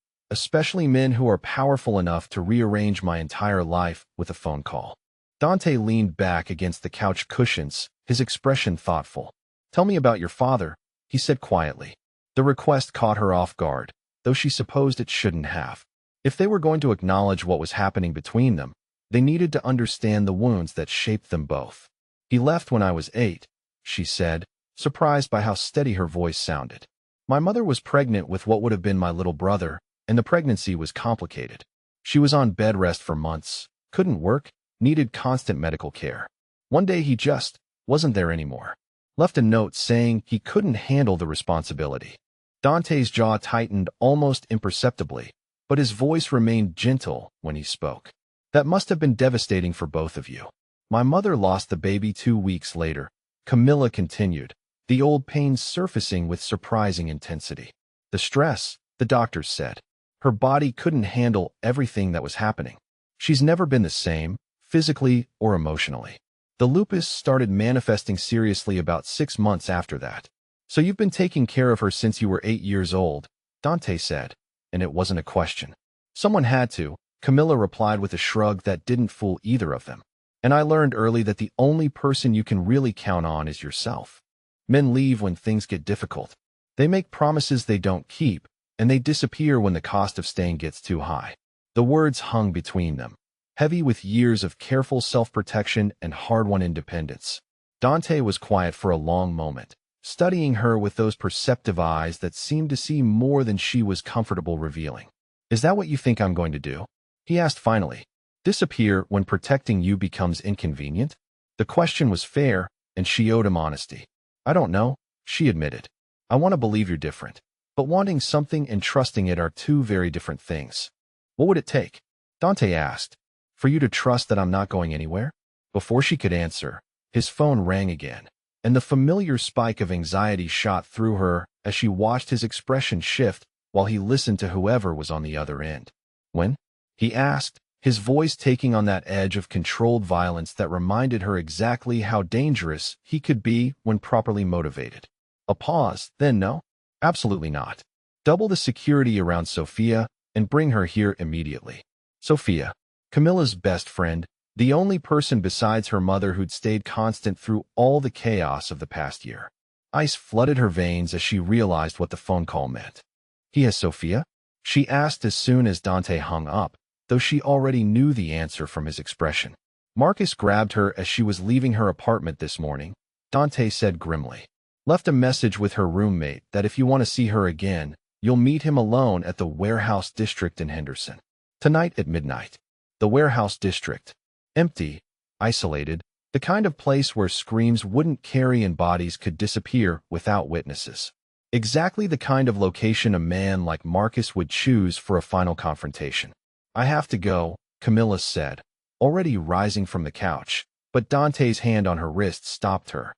who are powerful enough to rearrange my entire life with a phone call. Dante leaned back against the couch cushions, his expression thoughtful. Tell me about your father, he said quietly. The request caught her off guard, though she supposed it shouldn't have. If they were going to acknowledge what was happening between them, they needed to understand the wounds that shaped them both. He left when I was 8, she said, surprised by how steady her voice sounded. My mother was pregnant with what would have been my little brother, and the pregnancy was complicated. She was on bed rest for months, couldn't work, needed constant medical care. One day he just wasn't there anymore. Left a note saying he couldn't handle the responsibility. Dante's jaw tightened almost imperceptibly, but his voice remained gentle when he spoke. That must have been devastating for both of you. My mother lost the baby 2 weeks later, Camilla continued, the old pains surfacing with surprising intensity. The stress, the doctors said. Her body couldn't handle everything that was happening. She's never been the same, physically or emotionally. The lupus started manifesting seriously about 6 months after that. So you've been taking care of her since you were 8 years old, Dante said, and it wasn't a question. Someone had to, Camilla replied with a shrug that didn't fool either of them. And I learned early that the only person you can really count on is yourself. Men leave when things get difficult. They make promises they don't keep, and they disappear when the cost of staying gets too high. The words hung between them, heavy with years of careful self-protection and hard-won independence. Dante was quiet for a long moment, studying her with those perceptive eyes that seemed to see more than she was comfortable revealing. Is that what you think I'm going to do? He asked finally. Disappear when protecting you becomes inconvenient? The question was fair, and she owed him honesty. I don't know, she admitted. I want to believe you're different, but wanting something and trusting it are two very different things. What would it take? Dante asked. For you to trust that I'm not going anywhere? Before she could answer, his phone rang again, and the familiar spike of anxiety shot through her as she watched his expression shift while he listened to whoever was on the other end. When? He asked, his voice taking on that edge of controlled violence that reminded her exactly how dangerous he could be when properly motivated. A pause, then no? Absolutely not. Double the security around Sophia and bring her here immediately. Sophia, Camilla's best friend, the only person besides her mother who'd stayed constant through all the chaos of the past year. Ice flooded her veins as she realized what the phone call meant. He has Sophia? She asked as soon as Dante hung up, though she already knew the answer from his expression. Marcus grabbed her as she was leaving her apartment this morning, Dante said grimly. Left a message with her roommate that if you want to see her again, you'll meet him alone at the Warehouse District in Henderson. Tonight at midnight. The Warehouse District. Empty, isolated, the kind of place where screams wouldn't carry and bodies could disappear without witnesses. Exactly the kind of location a man like Marcus would choose for a final confrontation. I have to go, Camilla said, already rising from the couch, but Dante's hand on her wrist stopped her.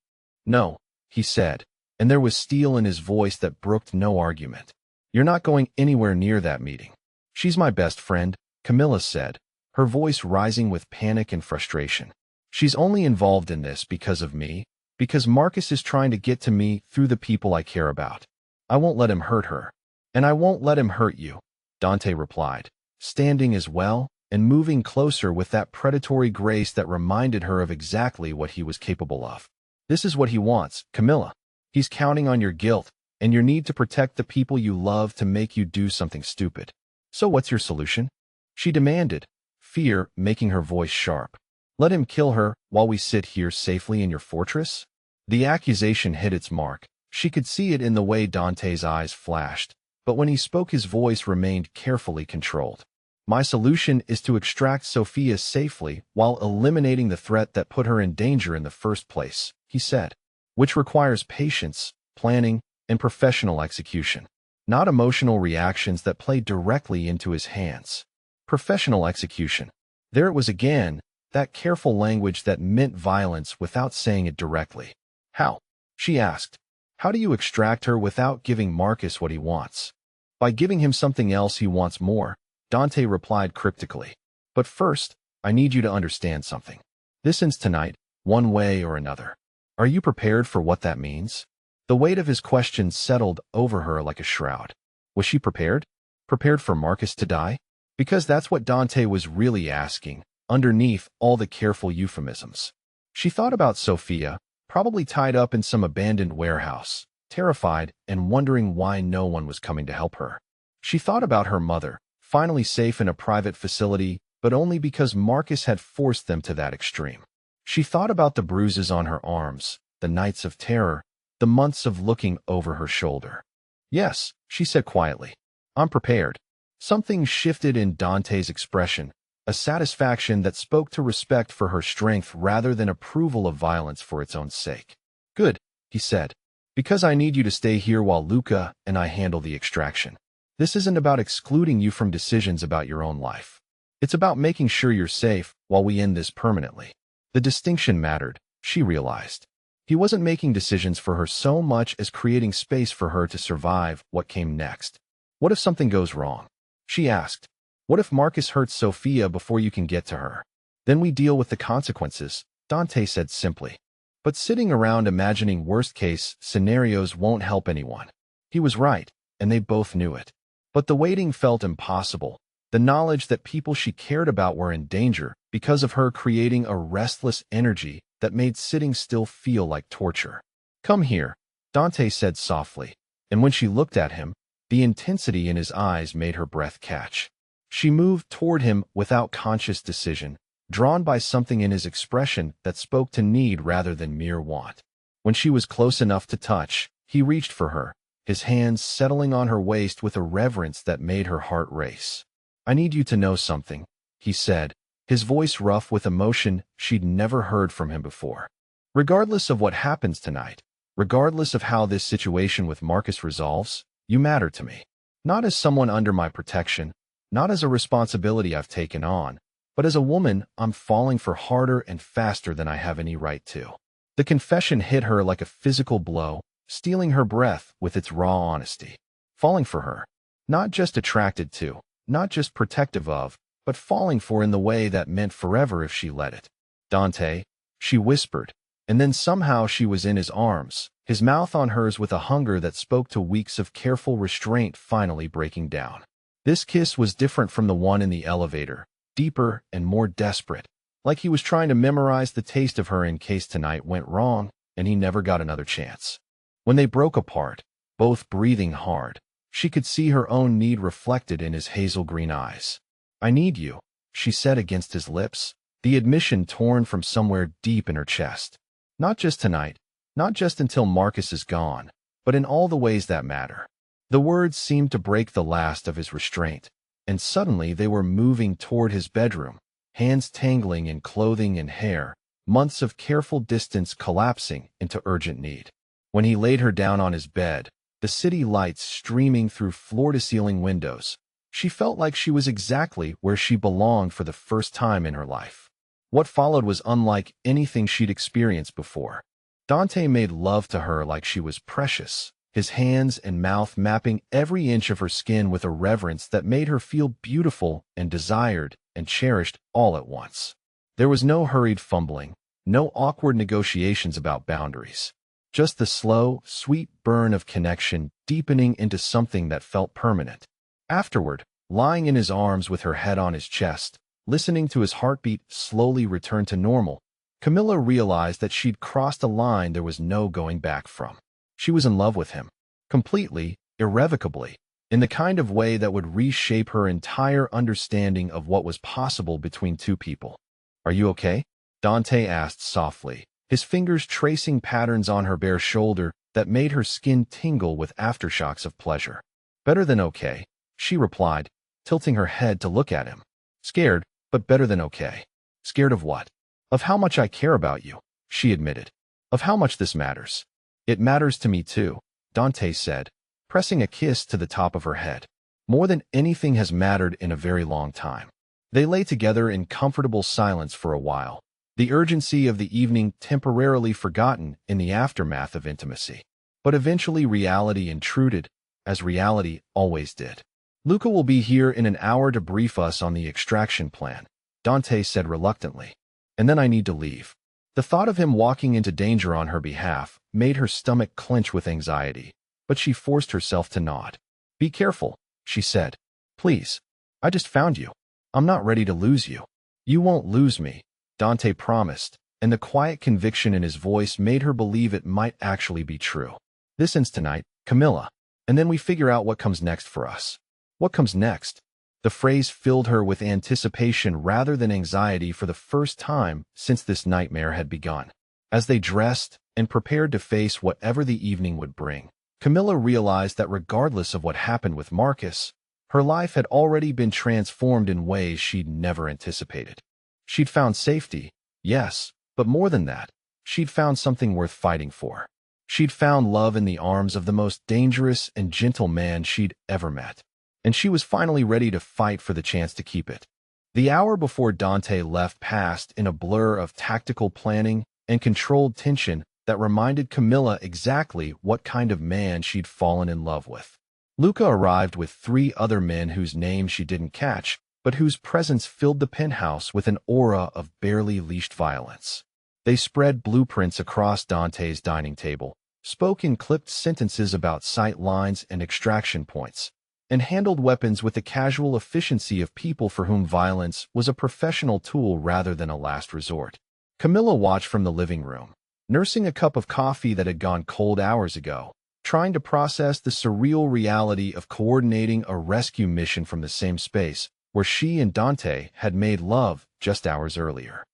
No, he said, and there was steel in his voice that brooked no argument. You're not going anywhere near that meeting. She's my best friend, Camilla said, her voice rising with panic and frustration. She's only involved in this because of me, because Marcus is trying to get to me through the people I care about. I won't let him hurt her. And I won't let him hurt you, Dante replied, standing as well and moving closer with that predatory grace that reminded her of exactly what he was capable of. This is what he wants, Camilla. He's counting on your guilt and your need to protect the people you love to make you do something stupid. So what's your solution? She demanded, fear making her voice sharp. Let him kill her while we sit here safely in your fortress? The accusation hit its mark. She could see it in the way Dante's eyes flashed, but when he spoke his voice remained carefully controlled. My solution is to extract Sophia safely while eliminating the threat that put her in danger in the first place, he said, which requires patience, planning, and professional execution, not emotional reactions that play directly into his hands. Professional execution. There it was again, that careful language that meant violence without saying it directly. How? She asked. How do you extract her without giving Marcus what he wants? By giving him something else he wants more, Dante replied cryptically. But first, I need you to understand something. This ends tonight, one way or another. Are you prepared for what that means? The weight of his question settled over her like a shroud. Was she prepared? Prepared for Marcus to die? Because that's what Dante was really asking, underneath all the careful euphemisms. She thought about Sophia, probably tied up in some abandoned warehouse, terrified and wondering why no one was coming to help her. She thought about her mother, finally safe in a private facility, but only because Marcus had forced them to that extreme. She thought about the bruises on her arms, the nights of terror, the months of looking over her shoulder. Yes, she said quietly. I'm prepared. Something shifted in Dante's expression, a satisfaction that spoke to respect for her strength rather than approval of violence for its own sake. Good, he said, because I need you to stay here while Luca and I handle the extraction. This isn't about excluding you from decisions about your own life. It's about making sure you're safe while we end this permanently. The distinction mattered, she realized. He wasn't making decisions for her so much as creating space for her to survive what came next. What if something goes wrong? She asked. What if Marcus hurts Sophia before you can get to her? Then we deal with the consequences, Dante said simply. But sitting around imagining worst-case scenarios won't help anyone. He was right, and they both knew it. But the waiting felt impossible, the knowledge that people she cared about were in danger because of her creating a restless energy that made sitting still feel like torture. Come here, Dante said softly, and when she looked at him, the intensity in his eyes made her breath catch. She moved toward him without conscious decision, drawn by something in his expression that spoke to need rather than mere want. When she was close enough to touch, he reached for her, his hands settling on her waist with a reverence that made her heart race. I need you to know something, he said, his voice rough with emotion she'd never heard from him before. Regardless of what happens tonight, regardless of how this situation with Marcus resolves, you matter to me. Not as someone under my protection, not as a responsibility I've taken on, but as a woman I'm falling for harder and faster than I have any right to. The confession hit her like a physical blow, stealing her breath with its raw honesty. Falling for her. Not just attracted to, not just protective of, but falling for in the way that meant forever if she let it. Dante, she whispered, and then somehow she was in his arms, his mouth on hers with a hunger that spoke to weeks of careful restraint finally breaking down. This kiss was different from the one in the elevator, deeper and more desperate, like he was trying to memorize the taste of her in case tonight went wrong and he never got another chance. When they broke apart, both breathing hard, she could see her own need reflected in his hazel green eyes. I need you, she said against his lips, the admission torn from somewhere deep in her chest. Not just tonight, not just until Marcus is gone, but in all the ways that matter. The words seemed to break the last of his restraint, and suddenly they were moving toward his bedroom, hands tangling in clothing and hair, months of careful distance collapsing into urgent need. When he laid her down on his bed, the city lights streaming through floor-to-ceiling windows, she felt like she was exactly where she belonged for the first time in her life. What followed was unlike anything she'd experienced before. Dante made love to her like she was precious, his hands and mouth mapping every inch of her skin with a reverence that made her feel beautiful and desired and cherished all at once. There was no hurried fumbling, no awkward negotiations about boundaries. Just the slow, sweet burn of connection deepening into something that felt permanent. Afterward, lying in his arms with her head on his chest, listening to his heartbeat slowly return to normal, Camilla realized that she'd crossed a line there was no going back from. She was in love with him, completely, irrevocably, in the kind of way that would reshape her entire understanding of what was possible between two people. Are you okay? Dante asked softly, his fingers tracing patterns on her bare shoulder that made her skin tingle with aftershocks of pleasure. Better than okay, she replied, tilting her head to look at him. Scared, but better than okay. Scared of what? Of how much I care about you, she admitted. Of how much this matters. It matters to me too, Dante said, pressing a kiss to the top of her head. More than anything has mattered in a very long time. They lay together in comfortable silence for a while, the urgency of the evening temporarily forgotten in the aftermath of intimacy. But eventually reality intruded, as reality always did. Luca will be here in an hour to brief us on the extraction plan, Dante said reluctantly. And then I need to leave. The thought of him walking into danger on her behalf made her stomach clench with anxiety, but she forced herself to nod. Be careful, she said. Please. I just found you. I'm not ready to lose you. You won't lose me, Dante promised, and the quiet conviction in his voice made her believe it might actually be true. This ends tonight, Camilla, and then we figure out what comes next for us. What comes next? The phrase filled her with anticipation rather than anxiety for the first time since this nightmare had begun. As they dressed and prepared to face whatever the evening would bring, Camilla realized that regardless of what happened with Marcus, her life had already been transformed in ways she'd never anticipated. She'd found safety, yes, but more than that, she'd found something worth fighting for. She'd found love in the arms of the most dangerous and gentle man she'd ever met. And she was finally ready to fight for the chance to keep it. The hour before Dante left passed in a blur of tactical planning and controlled tension that reminded Camilla exactly what kind of man she'd fallen in love with. Luca arrived with 3 other men whose names she didn't catch, but whose presence filled the penthouse with an aura of barely leashed violence. They spread blueprints across Dante's dining table, spoke in clipped sentences about sight lines and extraction points, and handled weapons with the casual efficiency of people for whom violence was a professional tool rather than a last resort. Camilla watched from the living room, nursing a cup of coffee that had gone cold hours ago, trying to process the surreal reality of coordinating a rescue mission from the same space where she and Dante had made love just hours earlier.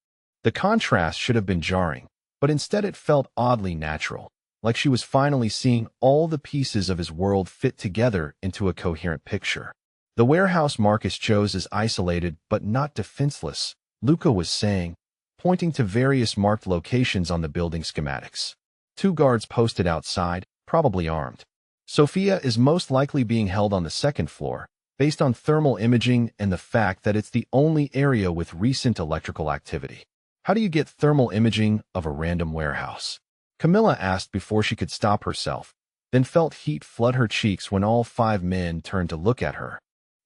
The contrast should have been jarring, but instead it felt oddly natural, like she was finally seeing all the pieces of his world fit together into a coherent picture. The warehouse Marcus chose as isolated but not defenseless, Luca was saying, pointing to various marked locations on the building schematics. 2 guards posted outside, probably armed. Sophia is most likely being held on the 2nd floor, based on thermal imaging and the fact that it's the only area with recent electrical activity. How do you get thermal imaging of a random warehouse? Camilla asked before she could stop herself, then felt heat flood her cheeks when all 5 men turned to look at her.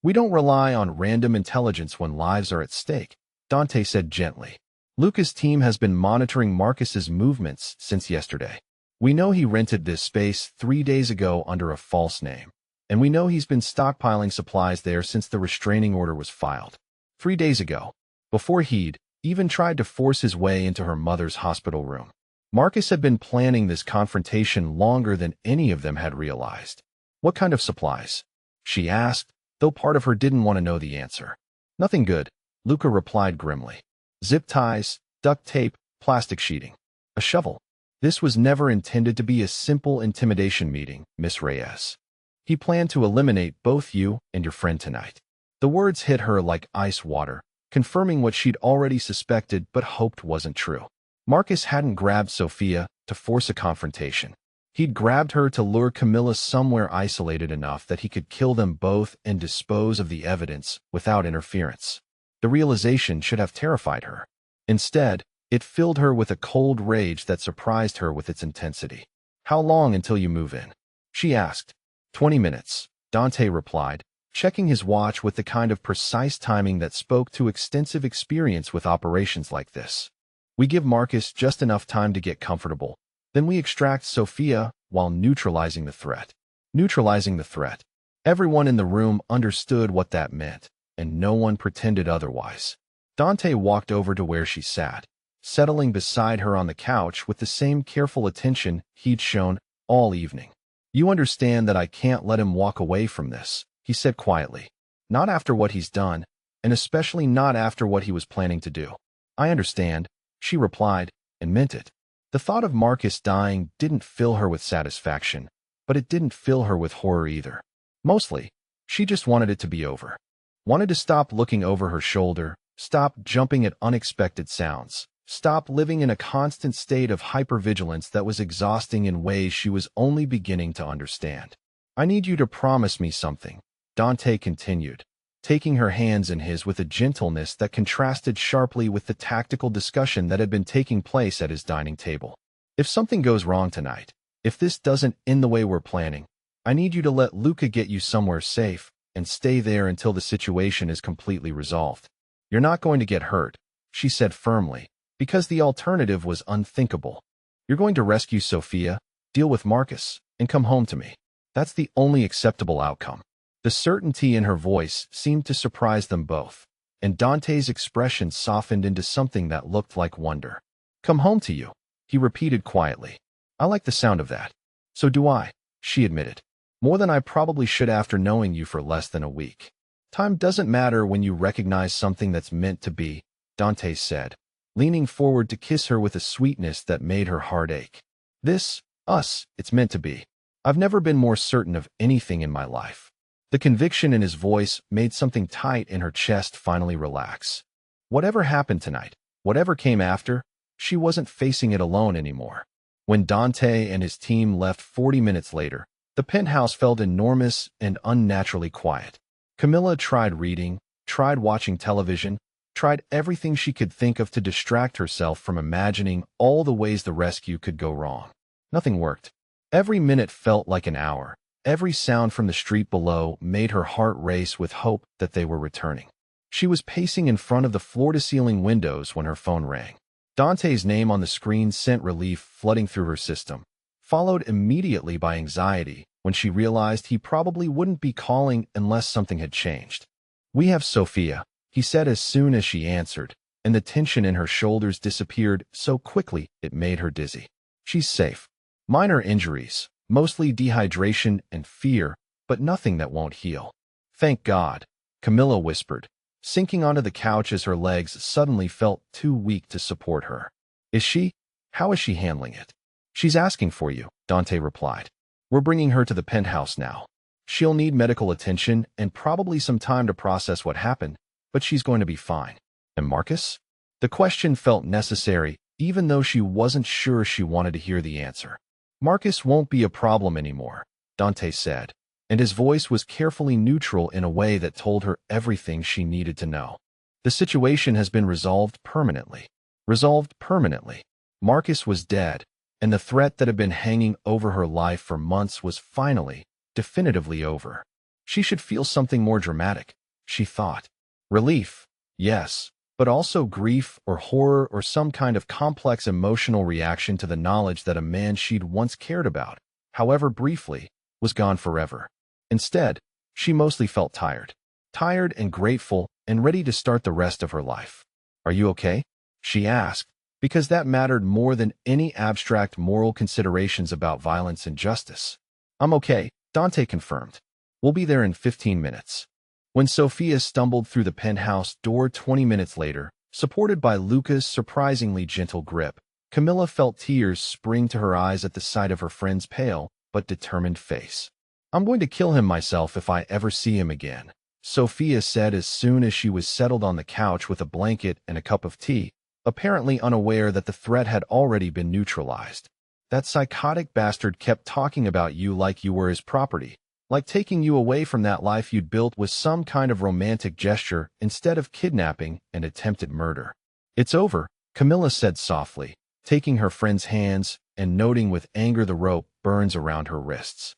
We don't rely on random intelligence when lives are at stake, Dante said gently. Luca's team has been monitoring Marcus's movements since yesterday. We know he rented this space 3 days ago under a false name, and we know he's been stockpiling supplies there since the restraining order was filed 3 days ago, before he'd even tried to force his way into her mother's hospital room. Marcus had been planning this confrontation longer than any of them had realized. What kind of supplies? She asked, though part of her didn't want to know the answer. Nothing good, Luca replied grimly. Zip ties, duct tape, plastic sheeting. A shovel. This was never intended to be a simple intimidation meeting, Miss Reyes. He planned to eliminate both you and your friend tonight. The words hit her like ice water, confirming what she'd already suspected but hoped wasn't true. Marcus hadn't grabbed Sophia to force a confrontation. He'd grabbed her to lure Camilla somewhere isolated enough that he could kill them both and dispose of the evidence without interference. The realization should have terrified her. Instead, it filled her with a cold rage that surprised her with its intensity. How long until you move in? She asked. 20 minutes, Dante replied, checking his watch with the kind of precise timing that spoke to extensive experience with operations like this. We give Marcus just enough time to get comfortable. Then we extract Sophia while neutralizing the threat. Neutralizing the threat. Everyone in the room understood what that meant, and no one pretended otherwise. Dante walked over to where she sat, settling beside her on the couch with the same careful attention he'd shown all evening. You understand that I can't let him walk away from this, he said quietly. Not after what he's done, and especially not after what he was planning to do. I understand, she replied, and meant it. The thought of Marcus dying didn't fill her with satisfaction, but it didn't fill her with horror either. Mostly, she just wanted it to be over. Wanted to stop looking over her shoulder, stop jumping at unexpected sounds, stop living in a constant state of hypervigilance that was exhausting in ways she was only beginning to understand. I need you to promise me something, Dante continued, taking her hands in his with a gentleness that contrasted sharply with the tactical discussion that had been taking place at his dining table. If something goes wrong tonight, if this doesn't end the way we're planning, I need you to let Luca get you somewhere safe and stay there until the situation is completely resolved. You're not going to get hurt, she said firmly, because the alternative was unthinkable. You're going to rescue Sophia, deal with Marcus, and come home to me. That's the only acceptable outcome. The certainty in her voice seemed to surprise them both, and Dante's expression softened into something that looked like wonder. Come home to you, he repeated quietly. I like the sound of that. So do I, she admitted. More than I probably should after knowing you for less than a week. Time doesn't matter when you recognize something that's meant to be, Dante said, leaning forward to kiss her with a sweetness that made her heart ache. This, us, it's meant to be. I've never been more certain of anything in my life. The conviction in his voice made something tight in her chest finally relax. Whatever happened tonight, whatever came after, she wasn't facing it alone anymore. When Dante and his team left 40 minutes later, the penthouse felt enormous and unnaturally quiet. Camilla tried reading, tried watching television, tried everything she could think of to distract herself from imagining all the ways the rescue could go wrong. Nothing worked. Every minute felt like an hour. Every sound from the street below made her heart race with hope that they were returning. She was pacing in front of the floor-to-ceiling windows when her phone rang. Dante's name on the screen sent relief flooding through her system, followed immediately by anxiety when she realized he probably wouldn't be calling unless something had changed. We have Sophia, he said as soon as she answered, and the tension in her shoulders disappeared so quickly it made her dizzy. She's safe. Minor injuries, mostly dehydration and fear, but nothing that won't heal. Thank God, Camilla whispered, sinking onto the couch as her legs suddenly felt too weak to support her. Is she? How is she handling it? She's asking for you, Dante replied. We're bringing her to the penthouse now. She'll need medical attention and probably some time to process what happened, but she's going to be fine. And Marcus? The question felt necessary, even though she wasn't sure she wanted to hear the answer. Marcus won't be a problem anymore, Dante said, and his voice was carefully neutral in a way that told her everything she needed to know. The situation has been resolved permanently. Resolved permanently. Marcus was dead, and the threat that had been hanging over her life for months was finally, definitively over. She should feel something more dramatic, she thought. Relief, yes, but also grief or horror or some kind of complex emotional reaction to the knowledge that a man she'd once cared about, however briefly, was gone forever. Instead, she mostly felt tired. Tired and grateful and ready to start the rest of her life. Are you okay? She asked, because that mattered more than any abstract moral considerations about violence and justice. I'm okay, Dante confirmed. We'll be there in 15 minutes. When Sophia stumbled through the penthouse door 20 minutes later, supported by Luca's surprisingly gentle grip, Camilla felt tears spring to her eyes at the sight of her friend's pale but determined face. I'm going to kill him myself if I ever see him again, Sophia said as soon as she was settled on the couch with a blanket and a cup of tea, apparently unaware that the threat had already been neutralized. That psychotic bastard kept talking about you like you were his property, like taking you away from that life you'd built with some kind of romantic gesture instead of kidnapping and attempted murder. It's over, Camilla said softly, taking her friend's hands and noting with anger the rope burns around her wrists.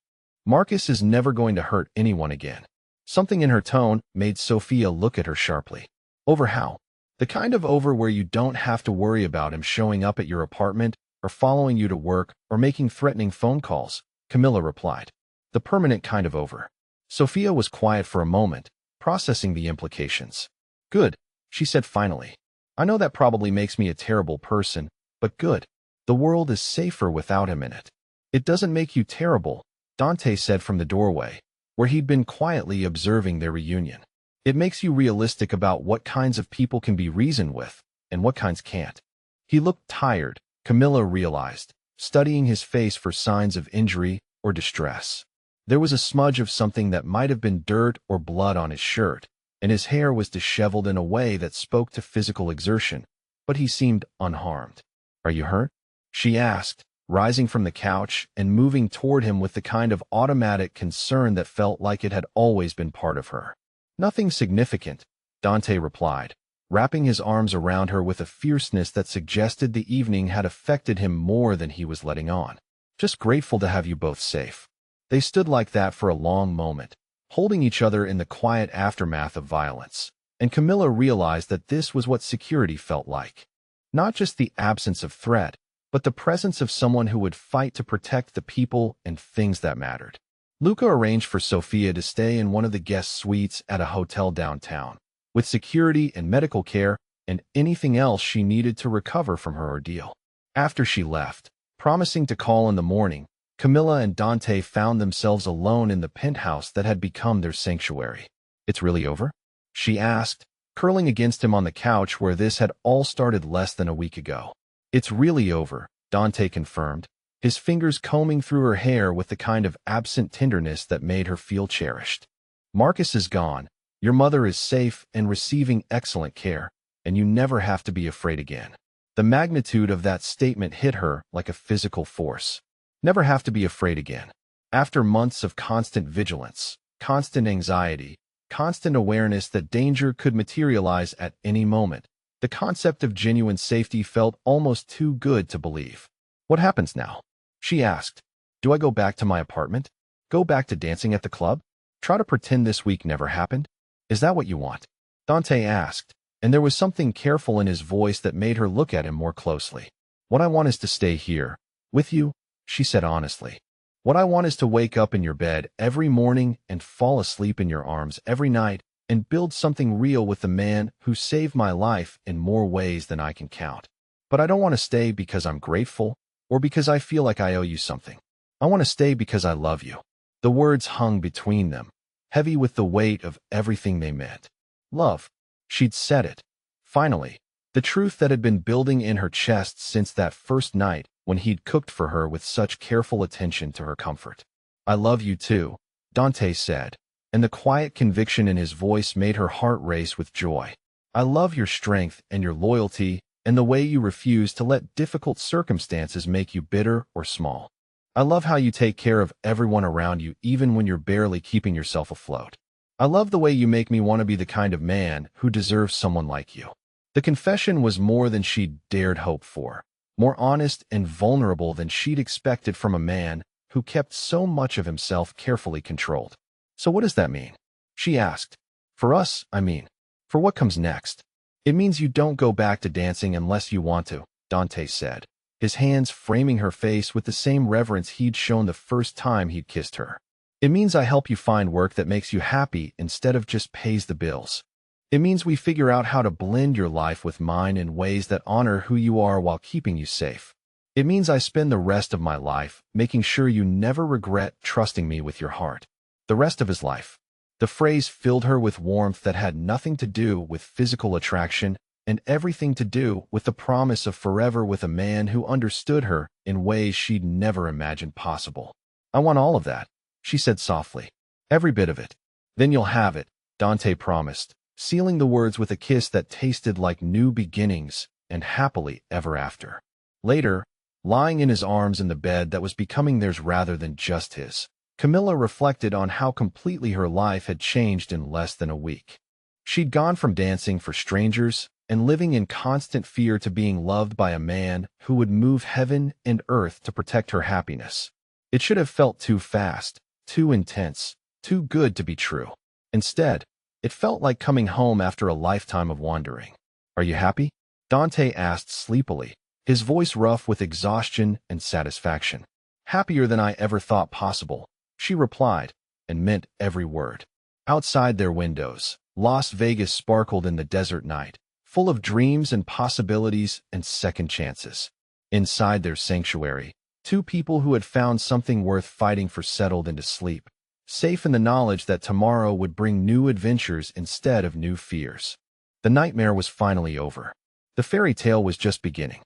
Marcus is never going to hurt anyone again. Something in her tone made Sophia look at her sharply. Over how? The kind of over where you don't have to worry about him showing up at your apartment or following you to work or making threatening phone calls, Camilla replied. The permanent kind of over. Sophia was quiet for a moment, processing the implications. Good, she said finally. I know that probably makes me a terrible person, but good. The world is safer without him in it. It doesn't make you terrible, Dante said from the doorway, where he'd been quietly observing their reunion. It makes you realistic about what kinds of people can be reasoned with, and what kinds can't. He looked tired, Camilla realized, studying his face for signs of injury or distress. There was a smudge of something that might have been dirt or blood on his shirt, and his hair was disheveled in a way that spoke to physical exertion, but he seemed unharmed. Are you hurt? She asked, rising from the couch and moving toward him with the kind of automatic concern that felt like it had always been part of her. Nothing significant, Dante replied, wrapping his arms around her with a fierceness that suggested the evening had affected him more than he was letting on. Just grateful to have you both safe. They stood like that for a long moment, holding each other in the quiet aftermath of violence, and Camilla realized that this was what security felt like. Not just the absence of threat, but the presence of someone who would fight to protect the people and things that mattered. Luca arranged for Sophia to stay in one of the guest suites at a hotel downtown, with security and medical care and anything else she needed to recover from her ordeal. After she left, promising to call in the morning, Camilla and Dante found themselves alone in the penthouse that had become their sanctuary. It's really over? She asked, curling against him on the couch where this had all started less than a week ago. It's really over, Dante confirmed, his fingers combing through her hair with the kind of absent tenderness that made her feel cherished. Marcus is gone, your mother is safe and receiving excellent care, and you never have to be afraid again. The magnitude of that statement hit her like a physical force. Never have to be afraid again. After months of constant vigilance, constant anxiety, constant awareness that danger could materialize at any moment, the concept of genuine safety felt almost too good to believe. What happens now? She asked. Do I go back to my apartment? Go back to dancing at the club? Try to pretend this week never happened? Is that what you want? Dante asked, and there was something careful in his voice that made her look at him more closely. What I want is to stay here, with you, she said honestly. What I want is to wake up in your bed every morning and fall asleep in your arms every night and build something real with the man who saved my life in more ways than I can count. But I don't want to stay because I'm grateful or because I feel like I owe you something. I want to stay because I love you. The words hung between them, heavy with the weight of everything they meant. Love. She'd said it. Finally, the truth that had been building in her chest since that first night when he'd cooked for her with such careful attention to her comfort. I love you too, Dante said, and the quiet conviction in his voice made her heart race with joy. I love your strength and your loyalty and the way you refuse to let difficult circumstances make you bitter or small. I love how you take care of everyone around you even when you're barely keeping yourself afloat. I love the way you make me want to be the kind of man who deserves someone like you. The confession was more than she'd dared hope for, more honest and vulnerable than she'd expected from a man who kept so much of himself carefully controlled. So what does that mean? She asked. For us, I mean. For what comes next? It means you don't go back to dancing unless you want to, Dante said, his hands framing her face with the same reverence he'd shown the first time he'd kissed her. It means I help you find work that makes you happy instead of just pays the bills. It means we figure out how to blend your life with mine in ways that honor who you are while keeping you safe. It means I spend the rest of my life making sure you never regret trusting me with your heart. The rest of his life. The phrase filled her with warmth that had nothing to do with physical attraction and everything to do with the promise of forever with a man who understood her in ways she'd never imagined possible. I want all of that, she said softly. Every bit of it. Then you'll have it, Dante promised, sealing the words with a kiss that tasted like new beginnings and happily ever after. Later, lying in his arms in the bed that was becoming theirs rather than just his, Camilla reflected on how completely her life had changed in less than a week. She'd gone from dancing for strangers and living in constant fear to being loved by a man who would move heaven and earth to protect her happiness. It should have felt too fast, too intense, too good to be true. Instead, it felt like coming home after a lifetime of wandering. Are you happy? Dante asked sleepily, his voice rough with exhaustion and satisfaction. Happier than I ever thought possible, she replied, and meant every word. Outside their windows, Las Vegas sparkled in the desert night, full of dreams and possibilities and second chances. Inside their sanctuary, two people who had found something worth fighting for settled into sleep, safe in the knowledge that tomorrow would bring new adventures instead of new fears. The nightmare was finally over. The fairy tale was just beginning.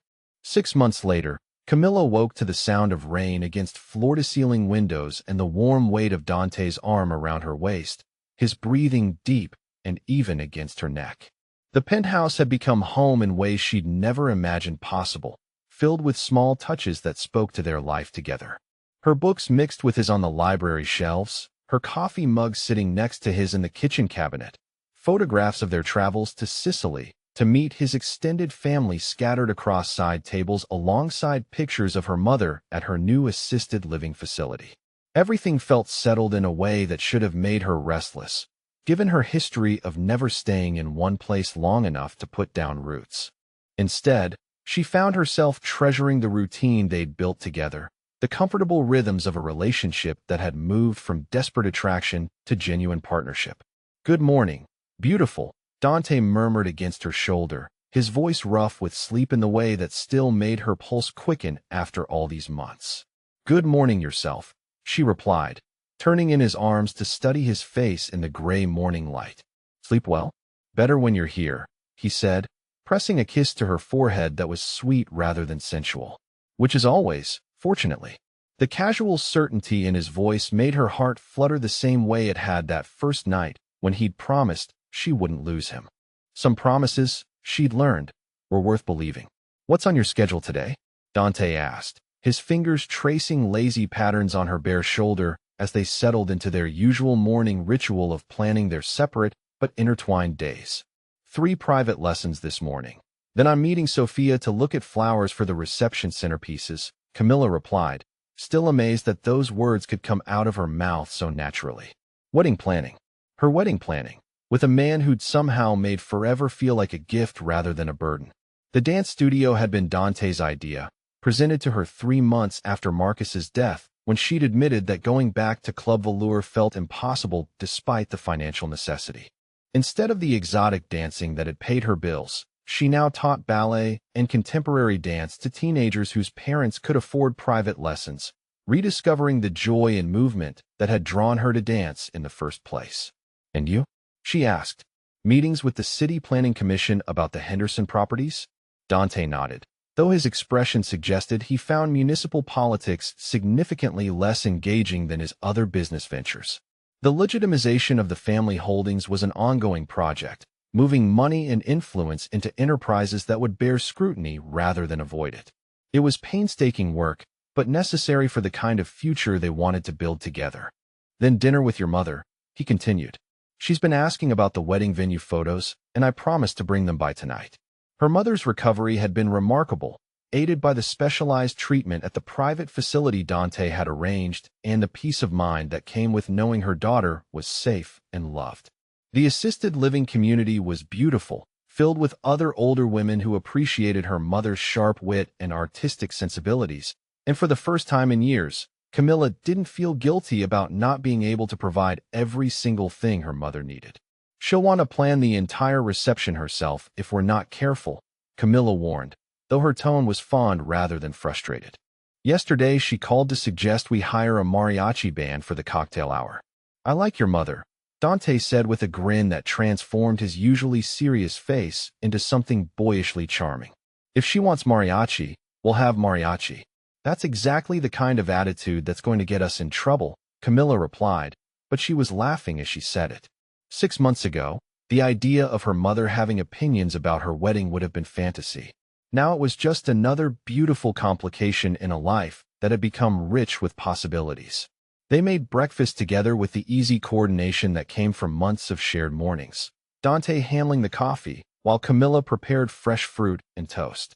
6 months later, Camilla woke to the sound of rain against floor-to-ceiling windows and the warm weight of Dante's arm around her waist, his breathing deep and even against her neck. The penthouse had become home in ways she'd never imagined possible, filled with small touches that spoke to their life together. Her books mixed with his on the library shelves, her coffee mug sitting next to his in the kitchen cabinet, photographs of their travels to Sicily, to meet his extended family scattered across side tables alongside pictures of her mother at her new assisted living facility. Everything felt settled in a way that should have made her restless, given her history of never staying in one place long enough to put down roots. Instead, she found herself treasuring the routine they'd built together, the comfortable rhythms of a relationship that had moved from desperate attraction to genuine partnership. Good morning, beautiful, Dante murmured against her shoulder, his voice rough with sleep in the way that still made her pulse quicken after all these months. Good morning yourself, she replied, turning in his arms to study his face in the gray morning light. Sleep well? Better when you're here, he said, pressing a kiss to her forehead that was sweet rather than sensual. Which is always, fortunately. The casual certainty in his voice made her heart flutter the same way it had that first night when he'd promised she wouldn't lose him. Some promises, she'd learned, were worth believing. What's on your schedule today? Dante asked, his fingers tracing lazy patterns on her bare shoulder as they settled into their usual morning ritual of planning their separate but intertwined days. 3 private lessons this morning. Then I'm meeting Sophia to look at flowers for the reception centerpieces, Camilla replied, still amazed that those words could come out of her mouth so naturally. Wedding planning. Her wedding planning, with a man who'd somehow made forever feel like a gift rather than a burden. The dance studio had been Dante's idea, presented to her 3 months after Marcus's death, when she'd admitted that going back to Club Velour felt impossible despite the financial necessity. Instead of the exotic dancing that had paid her bills, she now taught ballet and contemporary dance to teenagers whose parents could afford private lessons, rediscovering the joy and movement that had drawn her to dance in the first place. And you? She asked. Meetings with the City Planning Commission about the Henderson properties? Dante nodded, though his expression suggested he found municipal politics significantly less engaging than his other business ventures. The legitimization of the family holdings was an ongoing project, moving money and influence into enterprises that would bear scrutiny rather than avoid it. It was painstaking work, but necessary for the kind of future they wanted to build together. Then dinner with your mother, he continued. She's been asking about the wedding venue photos, and I promised to bring them by tonight. Her mother's recovery had been remarkable, aided by the specialized treatment at the private facility Dante had arranged and the peace of mind that came with knowing her daughter was safe and loved. The assisted living community was beautiful, filled with other older women who appreciated her mother's sharp wit and artistic sensibilities, and for the first time in years, Camilla didn't feel guilty about not being able to provide every single thing her mother needed. She'll want to plan the entire reception herself if we're not careful, Camilla warned, though her tone was fond rather than frustrated. Yesterday, she called to suggest we hire a mariachi band for the cocktail hour. I like your mother, Dante said with a grin that transformed his usually serious face into something boyishly charming. If she wants mariachi, we'll have mariachi. That's exactly the kind of attitude that's going to get us in trouble, Camilla replied, but she was laughing as she said it. 6 months ago, the idea of her mother having opinions about her wedding would have been fantasy. Now it was just another beautiful complication in a life that had become rich with possibilities. They made breakfast together with the easy coordination that came from months of shared mornings, Dante handling the coffee, while Camilla prepared fresh fruit and toast.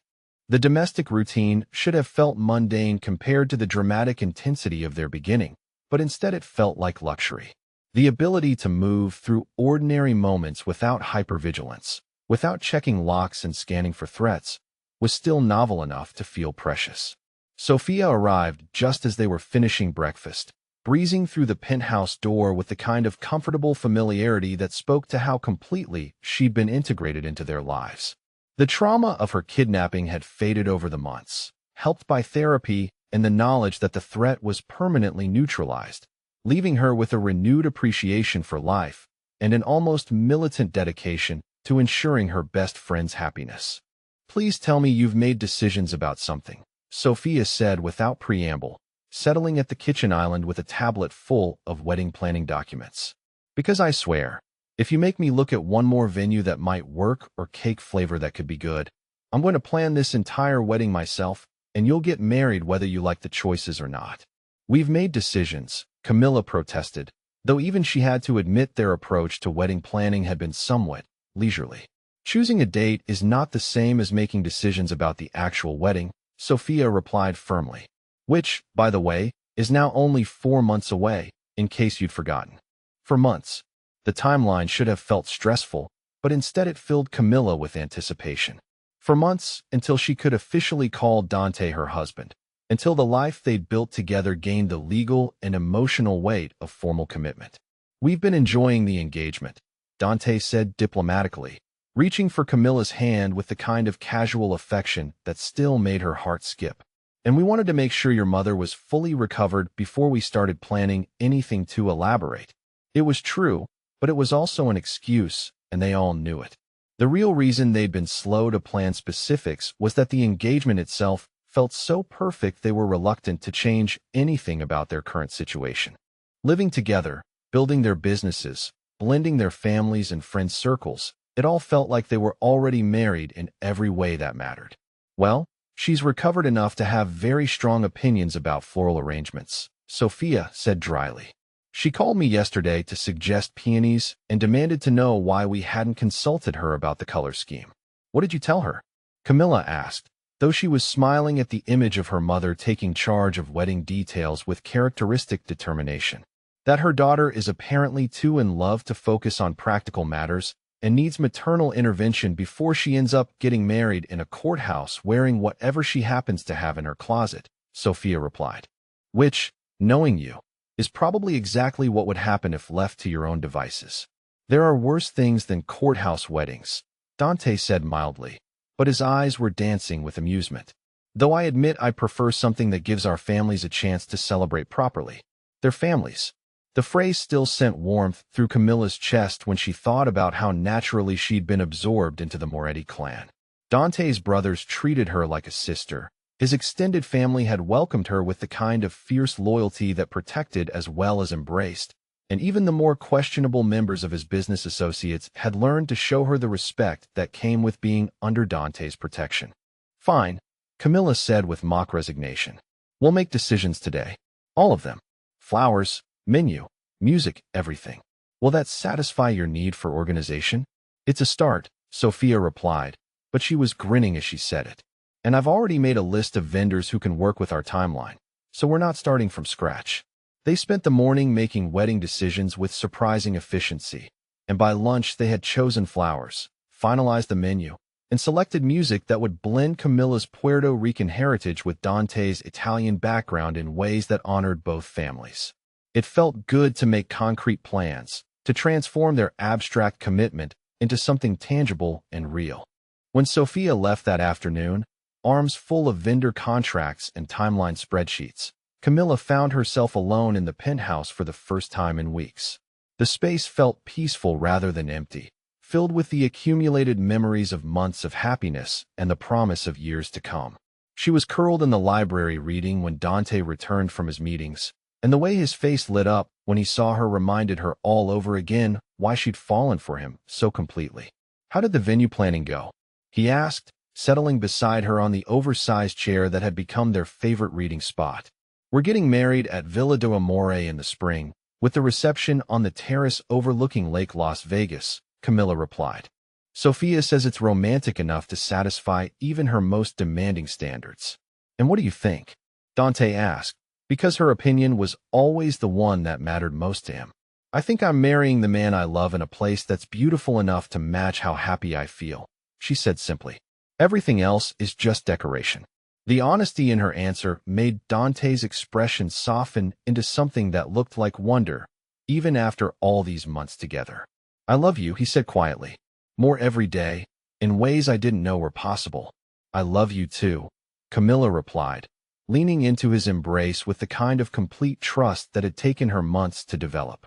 The domestic routine should have felt mundane compared to the dramatic intensity of their beginning, but instead it felt like luxury. The ability to move through ordinary moments without hypervigilance, without checking locks and scanning for threats, was still novel enough to feel precious. Sophia arrived just as they were finishing breakfast, breezing through the penthouse door with the kind of comfortable familiarity that spoke to how completely she'd been integrated into their lives. The trauma of her kidnapping had faded over the months, helped by therapy and the knowledge that the threat was permanently neutralized, leaving her with a renewed appreciation for life and an almost militant dedication to ensuring her best friend's happiness. Please tell me you've made decisions about something, Sophia said without preamble, settling at the kitchen island with a tablet full of wedding planning documents. Because I swear, if you make me look at one more venue that might work or cake flavor that could be good, I'm going to plan this entire wedding myself, and you'll get married whether you like the choices or not. We've made decisions, Camilla protested, though even she had to admit their approach to wedding planning had been somewhat leisurely. Choosing a date is not the same as making decisions about the actual wedding, Sophia replied firmly. Which, by the way, is now only 4 months away, in case you'd forgotten. For months, the timeline should have felt stressful, but instead it filled Camilla with anticipation. For months, until she could officially call Dante her husband, until the life they'd built together gained the legal and emotional weight of formal commitment. We've been enjoying the engagement, Dante said diplomatically, reaching for Camilla's hand with the kind of casual affection that still made her heart skip. And we wanted to make sure your mother was fully recovered before we started planning anything too elaborate. It was true, but it was also an excuse, and they all knew it. The real reason they'd been slow to plan specifics was that the engagement itself felt so perfect they were reluctant to change anything about their current situation. Living together, building their businesses, blending their families and friend circles, it all felt like they were already married in every way that mattered. Well, she's recovered enough to have very strong opinions about floral arrangements, Sophia said dryly. She called me yesterday to suggest peonies and demanded to know why we hadn't consulted her about the color scheme. What did you tell her? Camilla asked, though she was smiling at the image of her mother taking charge of wedding details with characteristic determination. That her daughter is apparently too in love to focus on practical matters and needs maternal intervention before she ends up getting married in a courthouse wearing whatever she happens to have in her closet, Sophia replied. Which, knowing you, is probably exactly what would happen if left to your own devices. There are worse things than courthouse weddings, Dante said mildly, but his eyes were dancing with amusement. Though I admit I prefer something that gives our families a chance to celebrate properly. Their families. The phrase still sent warmth through Camilla's chest when she thought about how naturally she'd been absorbed into the Moretti clan. Dante's brothers treated her like a sister. His extended family had welcomed her with the kind of fierce loyalty that protected as well as embraced, and even the more questionable members of his business associates had learned to show her the respect that came with being under Dante's protection. Fine, Camilla said with mock resignation. We'll make decisions today. All of them. Flowers, menu, music, everything. Will that satisfy your need for organization? It's a start, Sophia replied, but she was grinning as she said it. And I've already made a list of vendors who can work with our timeline, so we're not starting from scratch. They spent the morning making wedding decisions with surprising efficiency, and by lunch they had chosen flowers, finalized the menu, and selected music that would blend Camilla's Puerto Rican heritage with Dante's Italian background in ways that honored both families. It felt good to make concrete plans, to transform their abstract commitment into something tangible and real. When Sophia left that afternoon, arms full of vendor contracts and timeline spreadsheets, Camilla found herself alone in the penthouse for the first time in weeks. The space felt peaceful rather than empty, filled with the accumulated memories of months of happiness and the promise of years to come. She was curled in the library reading when Dante returned from his meetings, and the way his face lit up when he saw her reminded her all over again why she'd fallen for him so completely. How did the venue planning go? He asked, settling beside her on the oversized chair that had become their favorite reading spot. We're getting married at Villa do Amore in the spring, with the reception on the terrace overlooking Lake Las Vegas, Camilla replied. Sophia says it's romantic enough to satisfy even her most demanding standards. And what do you think? Dante asked, because her opinion was always the one that mattered most to him. I think I'm marrying the man I love in a place that's beautiful enough to match how happy I feel, she said simply. Everything else is just decoration. The honesty in her answer made Dante's expression soften into something that looked like wonder, even after all these months together. I love you, he said quietly. More every day, in ways I didn't know were possible. I love you too, Camilla replied, leaning into his embrace with the kind of complete trust that had taken her months to develop.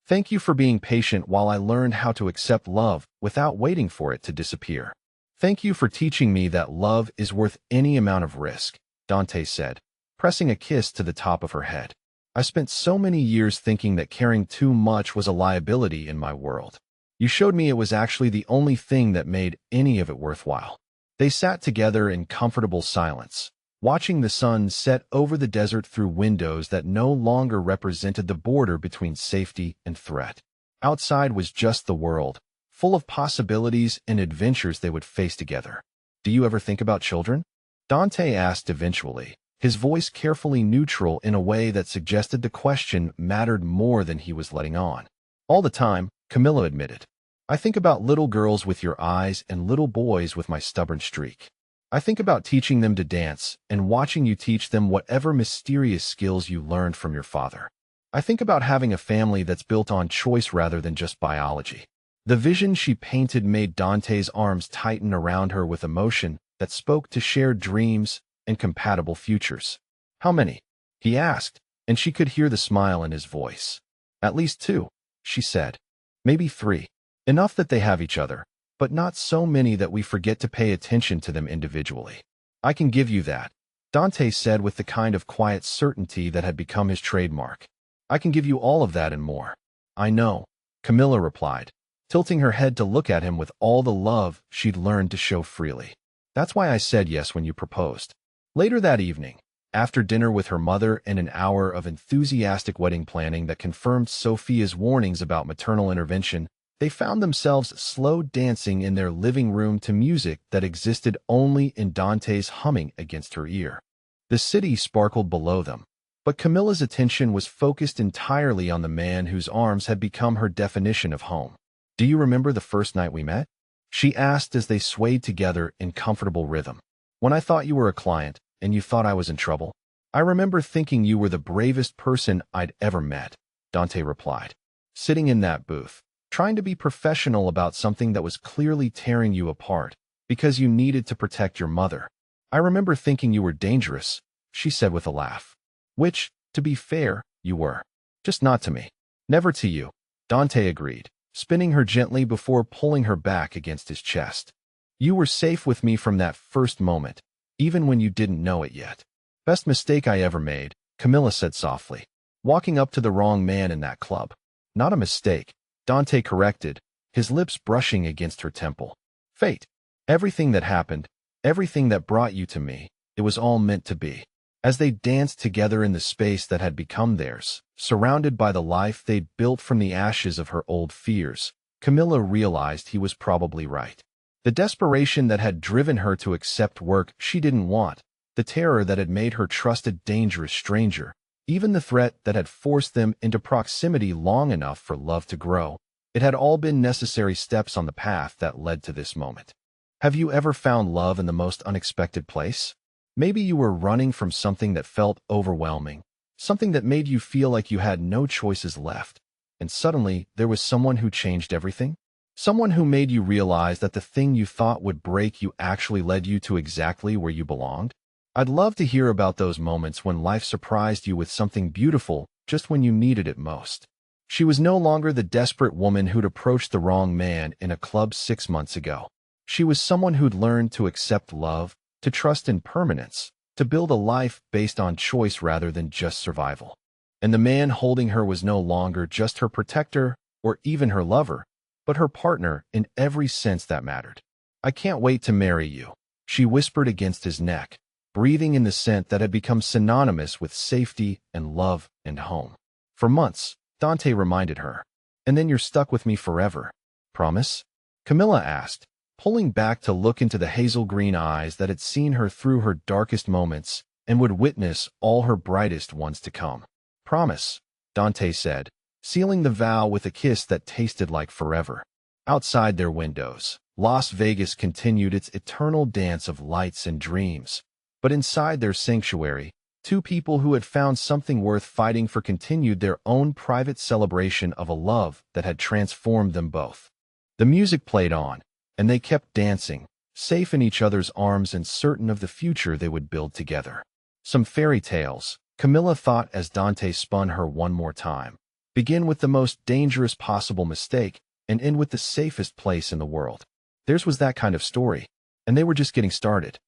Thank you for being patient while I learned how to accept love without waiting for it to disappear. Thank you for teaching me that love is worth any amount of risk, Dante said, pressing a kiss to the top of her head. I spent so many years thinking that caring too much was a liability in my world. You showed me it was actually the only thing that made any of it worthwhile. They sat together in comfortable silence, watching the sun set over the desert through windows that no longer represented the border between safety and threat. Outside was just the world, full of possibilities and adventures they would face together. Do you ever think about children? Dante asked eventually, his voice carefully neutral in a way that suggested the question mattered more than he was letting on. All the time, Camilla admitted. I think about little girls with your eyes and little boys with my stubborn streak. I think about teaching them to dance and watching you teach them whatever mysterious skills you learned from your father. I think about having a family that's built on choice rather than just biology. The vision she painted made Dante's arms tighten around her with emotion that spoke to shared dreams and compatible futures. How many? He asked, and she could hear the smile in his voice. At least 2, she said. Maybe 3. Enough that they have each other, but not so many that we forget to pay attention to them individually. I can give you that, Dante said with the kind of quiet certainty that had become his trademark. I can give you all of that and more. I know, Camilla replied, tilting her head to look at him with all the love she'd learned to show freely. That's why I said yes when you proposed. Later that evening, after dinner with her mother and an hour of enthusiastic wedding planning that confirmed Sophia's warnings about maternal intervention, they found themselves slow dancing in their living room to music that existed only in Dante's humming against her ear. The city sparkled below them, but Camilla's attention was focused entirely on the man whose arms had become her definition of home. Do you remember the first night we met? She asked as they swayed together in comfortable rhythm. When I thought you were a client and you thought I was in trouble, I remember thinking you were the bravest person I'd ever met, Dante replied. Sitting in that booth, trying to be professional about something that was clearly tearing you apart because you needed to protect your mother. I remember thinking you were dangerous, she said with a laugh. Which, to be fair, you were. Just not to me. Never to you, Dante agreed, spinning her gently before pulling her back against his chest. You were safe with me from that first moment, even when you didn't know it yet. Best mistake I ever made, Camilla said softly. Walking up to the wrong man in that club. Not a mistake, Dante corrected, his lips brushing against her temple. Fate. Everything that happened, everything that brought you to me, it was all meant to be. As they danced together in the space that had become theirs, surrounded by the life they'd built from the ashes of her old fears, Camilla realized he was probably right. The desperation that had driven her to accept work she didn't want, the terror that had made her trust a dangerous stranger, even the threat that had forced them into proximity long enough for love to grow, it had all been necessary steps on the path that led to this moment. Have you ever found love in the most unexpected place? Maybe you were running from something that felt overwhelming, something that made you feel like you had no choices left, and suddenly there was someone who changed everything? Someone who made you realize that the thing you thought would break you actually led you to exactly where you belonged? I'd love to hear about those moments when life surprised you with something beautiful just when you needed it most. She was no longer the desperate woman who'd approached the wrong man in a club 6 months ago. She was someone who'd learned to accept love, to trust in permanence, to build a life based on choice rather than just survival. And the man holding her was no longer just her protector or even her lover, but her partner in every sense that mattered. I can't wait to marry you, she whispered against his neck, breathing in the scent that had become synonymous with safety and love and home. For months, Dante reminded her. And then you're stuck with me forever. Promise? Camilla asked, pulling back to look into the hazel green eyes that had seen her through her darkest moments and would witness all her brightest ones to come. Promise, Dante said, sealing the vow with a kiss that tasted like forever. Outside their windows, Las Vegas continued its eternal dance of lights and dreams. But inside their sanctuary, two people who had found something worth fighting for continued their own private celebration of a love that had transformed them both. The music played on, and they kept dancing, safe in each other's arms and certain of the future they would build together. Some fairy tales, Camilla thought as Dante spun her one more time. Begin with the most dangerous possible mistake and end with the safest place in the world. Theirs was that kind of story, and they were just getting started.